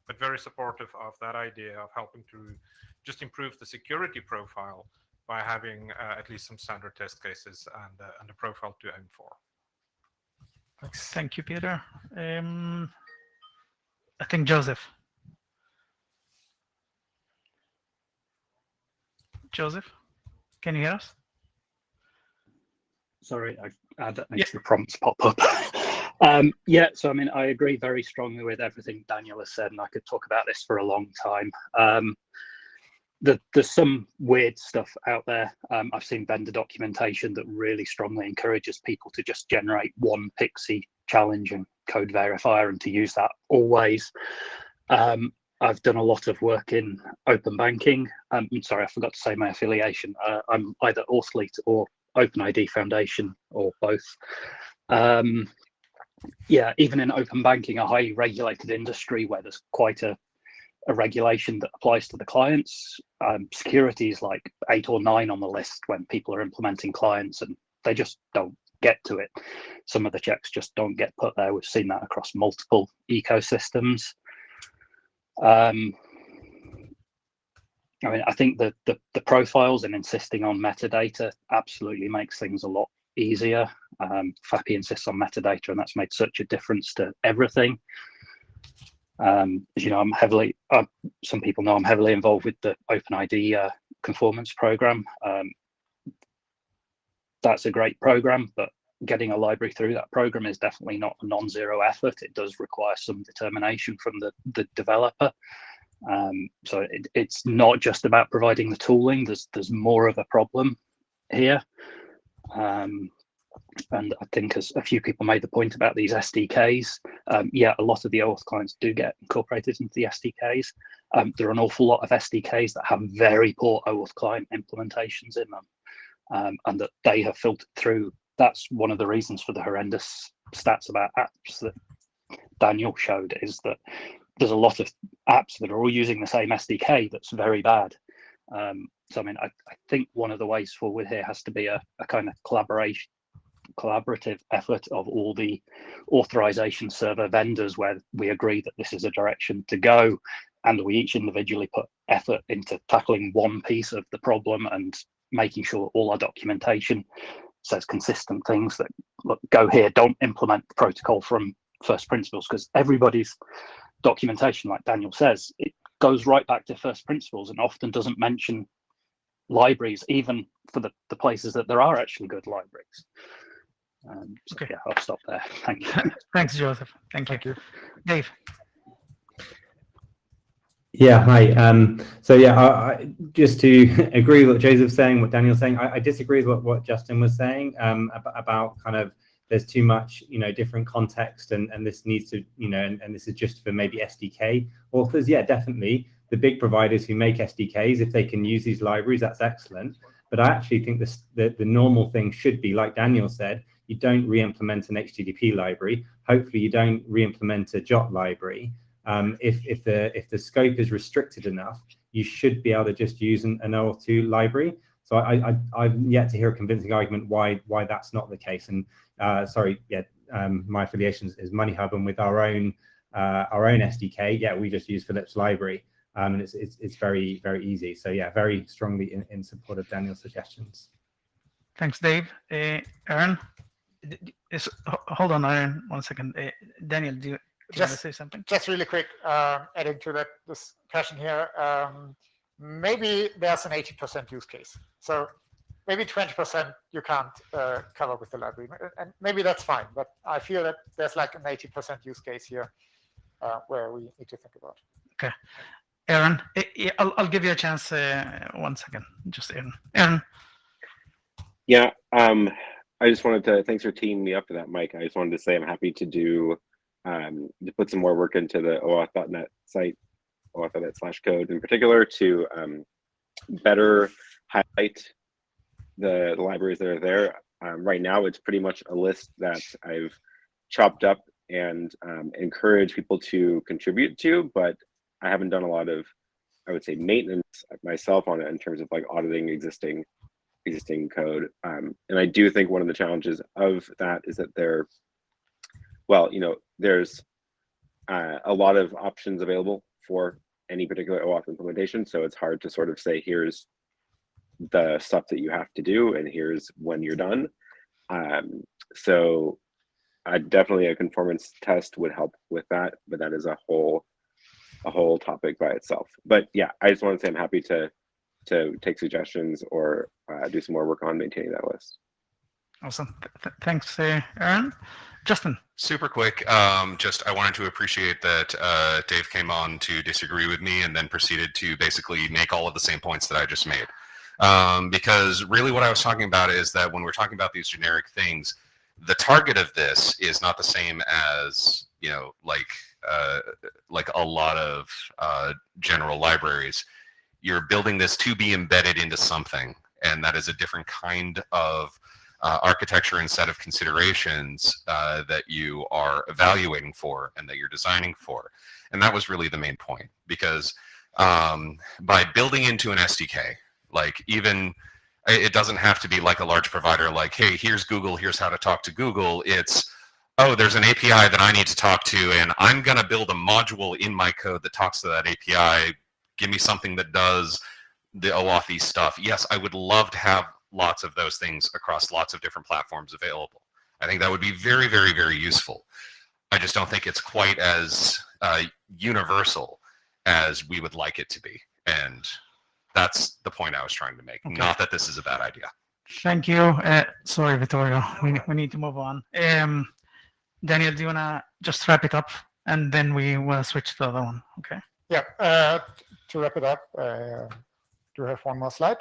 but very supportive of that idea of helping to just improve the security profile by having at least some standard test cases and a profile to aim for. Thanks. Thank you, Peter. I think Joseph. Joseph, can you hear us? Sorry, I had extra prompts pop up. Yeah, so I mean, I agree very strongly with everything Daniel has said, and I could talk about this for a long time. There's some weird stuff out there. I've seen vendor documentation that really strongly encourages people to just generate one PXE challenge and code verifier and to use that always. I've done a lot of work in open banking. I'm sorry, I forgot to say my affiliation. I'm either Oauth or OpenID Foundation or both. Yeah, even in open banking, a highly regulated industry where there's quite a regulation that applies to the clients. Security is like 8 or 9 on the list when people are implementing clients, and they just don't get to it. Some of the checks just don't get put there. We've seen that across multiple ecosystems. I mean, I think that the profiles and insisting on metadata absolutely makes things a lot easier. FAPI insists on metadata, and that's made such a difference to everything. As you know, some people know I'm heavily involved with the OpenID conformance program. That's a great program, but getting a library through that program is definitely not a non-zero effort. It does require some determination from the developer. So it's not just about providing the tooling. There's more of a problem here. And I think, as a few people made the point about these SDKs, yeah, a lot of the Oauth clients do get incorporated into the SDKs. There are an awful lot of SDKs that have very poor Oauth client implementations in them, and that they have filtered through. That's one of the reasons for the horrendous stats about apps that Daniel showed, is that there's a lot of apps that are all using the same SDK that's very bad. So I mean, I think one of the ways forward here has to be a kind of collaborative effort of all the authorization server vendors, where we agree that this is a direction to go, and we each individually put effort into tackling one piece of the problem and making sure all our documentation says consistent things that, look, go here, don't implement the protocol from first principles, because everybody's documentation, like Daniel says, it goes right back to first principles and often doesn't mention libraries, even for the places that there are actually good libraries. So okay. Yeah, I'll stop there. Thank you. Thanks, Joseph. Thank you. Dave. Yeah, hi. So yeah, I just to agree with what Joseph's saying, what Daniel's saying, I disagree with what Justin was saying about kind of there's too much, different context, and this needs to, and this is just for maybe SDK authors. Yeah, definitely. The big providers who make SDKs, if they can use these libraries, that's excellent. But I actually think the normal thing should be, like Daniel said, you don't re-implement an HTTP library. Hopefully you don't re-implement a JOT library. If the scope is restricted enough, you should be able to just use an OAuth 2 library. So I've yet to hear a convincing argument why that's not the case. And my affiliation is MoneyHub, and with our own SDK, yeah, we just use Philip's library, and it's very, very easy. So yeah, very strongly in support of Daniel's suggestions. Thanks, Dave. Aaron, hold on, Aaron, 1 second. Daniel, do you want to say something? Just really quick, adding to that discussion here. Maybe there's an 80% use case. So maybe 20% you can't cover with the library, and maybe that's fine. But I feel that there's like an 80% use case here where we need to think about. Okay, Aaron, I'll give you a chance. 1 second, just Aaron. Yeah, I just wanted to, thanks for teeing me up for that, Mike. I just wanted to say I'm happy to do to put some more work into the OAuth.net site, OAuth.net/code in particular, to better highlight the libraries that are there. Right now, it's pretty much a list that I've chopped up and encourage people to contribute to, but I haven't done a lot of, I would say, maintenance myself on it in terms of like auditing existing code. And I do think one of the challenges of that is that there's a lot of options available for any particular OAuth implementation. So it's hard to sort of say, here's the stuff that you have to do and here's when you're done. So definitely a conformance test would help with that, but that is a whole topic by itself. But yeah, I just want to say I'm happy to take suggestions or do some more work on maintaining that list. Awesome. Thanks, Aaron. Justin. Super quick. Just I wanted to appreciate that Dave came on to disagree with me and then proceeded to basically make all of the same points that I just made. Because really what I was talking about is that when we're talking about these generic things, the target of this is not the same as, like a lot of general libraries. You're building this to be embedded into something, and that is a different kind of architecture and set of considerations that you are evaluating for and that you're designing for. And that was really the main point, because by building into an SDK, like even it doesn't have to be like a large provider, like, hey, here's Google, here's how to talk to Google. It's, oh, there's an API that I need to talk to, and I'm going to build a module in my code that talks to that API. Give me something that does the OAuth stuff. Yes, I would love to have lots of those things across lots of different platforms available. I think that would be very, very, very useful. I just don't think it's quite as universal as we would like it to be. And that's the point I was trying to make. Okay. Not that this is a bad idea. Thank you. Sorry, Vittorio. We need to move on. Daniel, do you want to just wrap it up? And then we will switch to the other one. Okay. Yeah. To wrap it up, do have one more slide.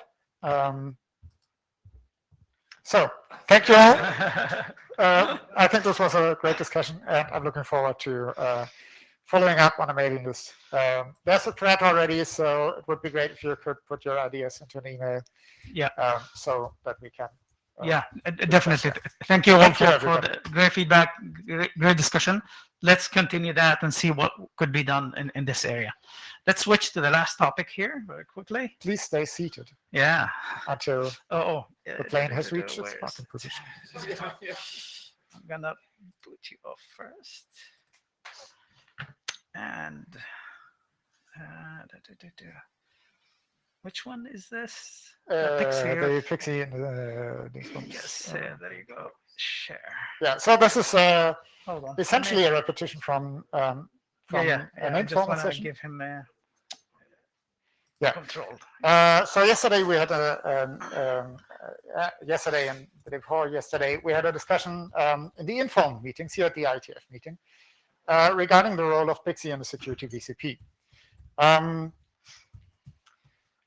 So thank you all. I think this was a great discussion, and I'm looking forward to following up on a mailing list. There's a thread already, so it would be great if you could put your ideas into an email. Yeah. So that we can. Yeah, definitely. Thank you all for the great feedback, great discussion. Let's continue that and see what could be done in this area. Let's switch to the last topic here very quickly. Please stay seated. Yeah. Until the plane has reached its parking position. I'm gonna put you off first. And which one is this? The Pixie and these ones. Yes, there you go. Share. Yeah, so this is Hold on. essentially a repetition from an informal session. Give him controlled. So yesterday we had yesterday and the day before yesterday we had a discussion in the informal meetings here at the IETF meeting regarding the role of Pixie in the security VCP.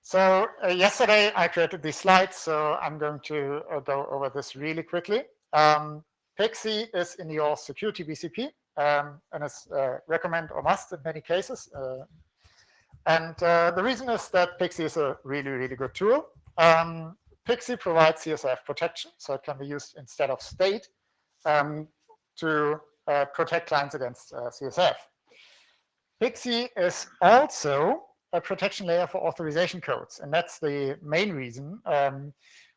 So yesterday I created these slides, so I'm going to go over this really quickly. Pixie is in your security VCP and is recommend or must in many cases. And the reason is that Pixie is a really, really good tool. Pixie provides CSF protection, so it can be used instead of state to protect clients against CSF. Pixie is also a protection layer for authorization codes, and that's the main reason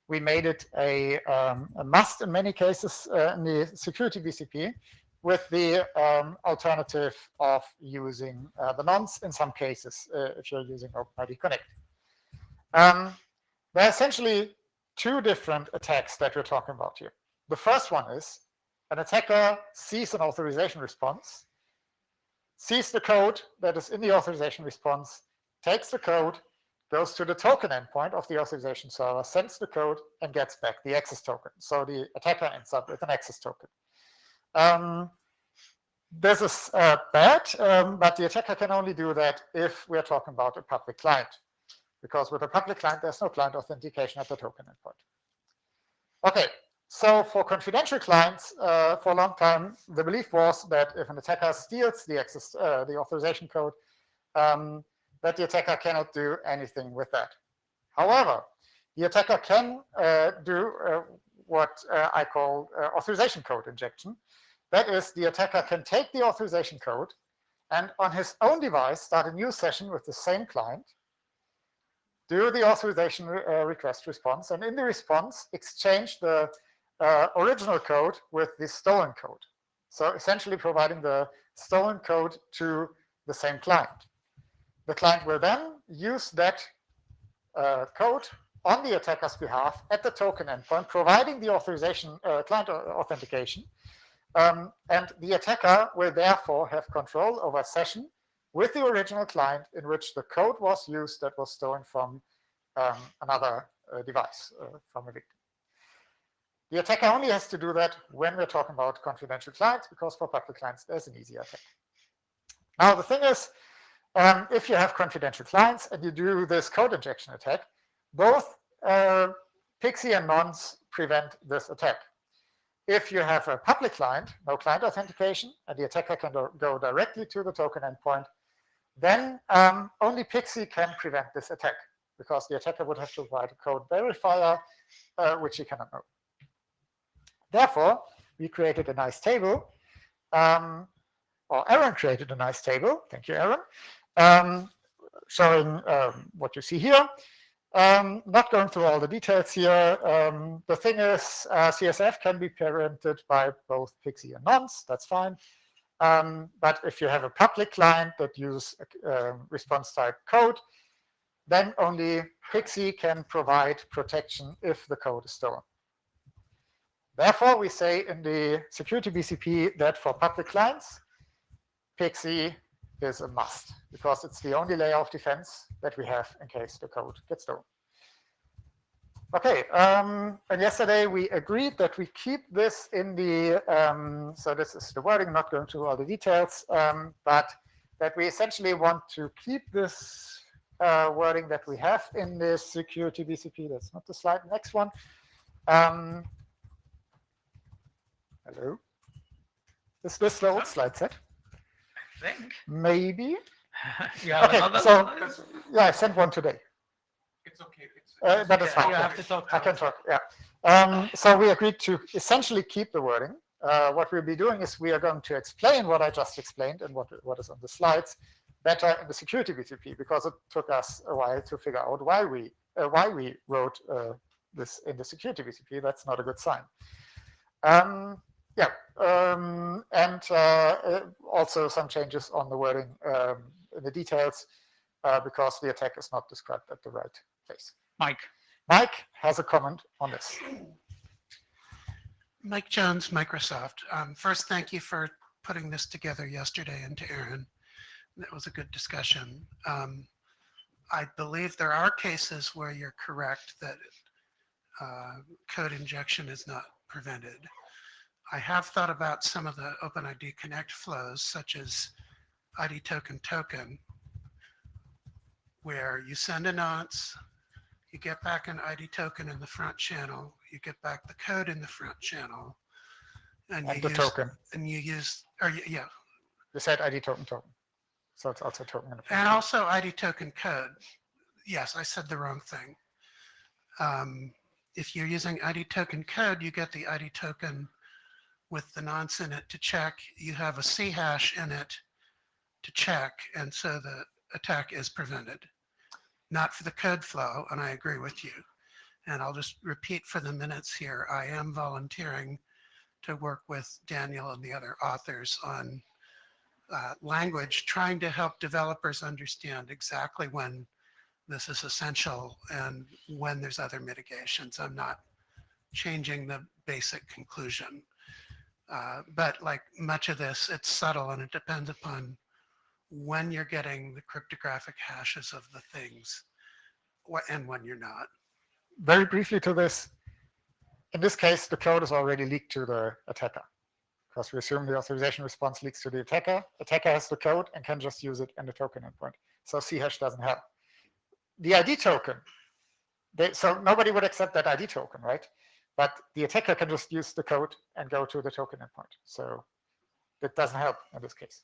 we made it a must in many cases in the security VCP, with the alternative of using the nonce in some cases if you're using OpenID Connect. There are essentially two different attacks that we're talking about here. The first one is an attacker sees an authorization response, sees the code that is in the authorization response, takes the code, goes to the token endpoint of the authorization server, sends the code, and gets back the access token. So the attacker ends up with an access token. This is bad, but the attacker can only do that if we're talking about a public client, because with a public client, there's no client authentication at the token endpoint. Okay, So for confidential clients, for a long time, the belief was that if an attacker steals the authorization code, that the attacker cannot do anything with that. However, the attacker can do what I call authorization code injection. That is, the attacker can take the authorization code and on his own device start a new session with the same client, do the authorization request response, and in the response exchange the original code with the stolen code. So essentially providing the stolen code to the same client. The client will then use that code on the attacker's behalf at the token endpoint, providing the authorization client authentication. And the attacker will therefore have control over a session with the original client in which the code was used that was stolen from another device, from a victim. The attacker only has to do that when we're talking about confidential clients, because for public clients, there's an easy attack. Now, the thing is, if you have confidential clients and you do this code injection attack, both PXE and nonce prevent this attack. If you have a public client, no client authentication, and the attacker can go directly to the token endpoint, then only PXE can prevent this attack, because the attacker would have to provide a code verifier, which he cannot know. Therefore, we created a nice table, or Aaron created a nice table, thank you, Aaron, showing what you see here. Not going through all the details here. The thing is, CSF can be parented by both PXE and nonce, that's fine. But if you have a public client that uses response type code, then only PXE can provide protection if the code is stolen. Therefore, we say in the security BCP that for public clients, PXE is a must, because it's the only layer of defense that we have in case the code gets stolen. Okay, and yesterday we agreed that we keep this in the, so this is the wording, not going through all the details, but that we essentially want to keep this wording that we have in this security BCP. That's not the slide, next one. Hello? Is this the old slide set? I think. Maybe. Okay, so yeah, I sent one today. It's okay. That is fine. You have to talk. I can talk, yeah. So we agreed to essentially keep the wording. What we'll be doing is we are going to explain what I just explained and what is on the slides better in the security BCP, because it took us a while to figure out why we wrote this in the security BCP. That's not a good sign. Yeah, and also some changes on the wording in the details, because the attack is not described at the right place. Mike. Mike has a comment on this. Mike Jones, Microsoft. First, thank you for putting this together yesterday, and to Aaron. That was a good discussion. I believe there are cases where you're correct that code injection is not prevented. I have thought about some of the OpenID Connect flows, such as ID token, where you send a nonce, you get back an ID token in the front channel, you get back the code in the front channel, and you the use, token. And you use, or yeah. You said ID token. So it's also token in the front. And also ID token code. Yes, I said the wrong thing. If you're using ID token code, you get the ID token with the nonce in it to check. You have a C hash in it to check, and so the attack is prevented. Not for the code flow, and I agree with you. And I'll just repeat for the minutes here, I am volunteering to work with Daniel and the other authors on language, trying to help developers understand exactly when this is essential and when there's other mitigations. I'm not changing the basic conclusion. But like much of this, it's subtle, and it depends upon when you're getting the cryptographic hashes of the things and when you're not. Very briefly to this, in this case, the code is already leaked to the attacker, because we assume the authorization response leaks to the attacker. Attacker has the code and can just use it in the token endpoint. So C hash doesn't help. The ID token, so nobody would accept that ID token, right? But the attacker can just use the code and go to the token endpoint. So it doesn't help in this case.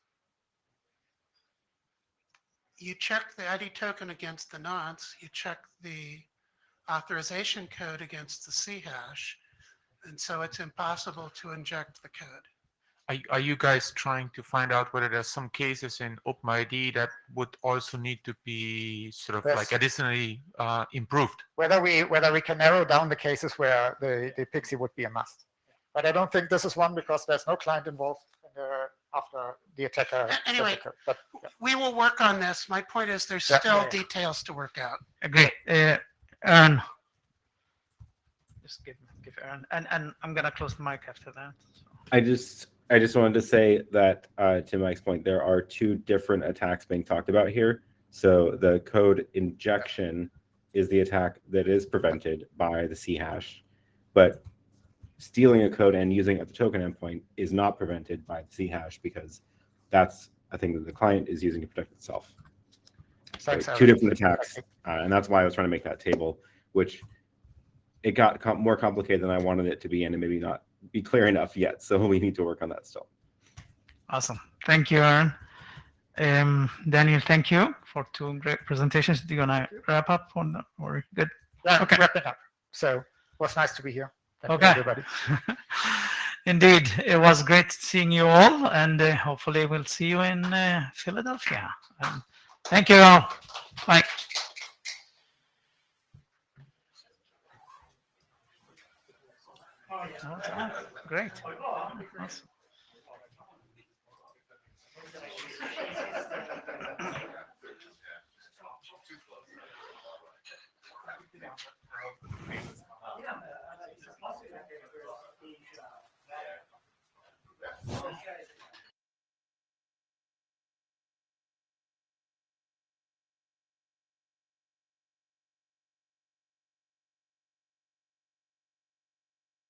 You check the ID token against the nonce, you check the authorization code against the C hash, and so it's impossible to inject the code. Are you guys trying to find out whether there's some cases in OpenID that would also need to be sort of Yes. like additionally improved? Whether we can narrow down the cases where the PXE would be a must. But I don't think this is one because there's no client involved after the attacker. Anyway, the code. But, yeah. we will work on this. My point is there's Yeah. still Yeah, yeah. details to work out. Agree. Aaron. Just give Aaron. And I'm going to close the mic after that. I just wanted to say that to Mike's point, there are two different attacks being talked about here. So the code injection is the attack that is prevented by the C hash, but stealing a code and using it at the token endpoint is not prevented by the C hash because that's a thing that the client is using to protect itself. So two different attacks, and that's why I was trying to make that table, which it got more complicated than I wanted it to be, and it maybe not be clear enough yet. So we need to work on that still. Awesome. Thank you, Aaron. Daniel, thank you for two great presentations. Do you want to wrap up or good? Yeah, Okay. wrapping up. So it was nice to be here. Thank you, Okay. everybody. Indeed, it was great seeing you all, and hopefully we'll see you in Philadelphia. Thank you all. Bye. Great. Awesome.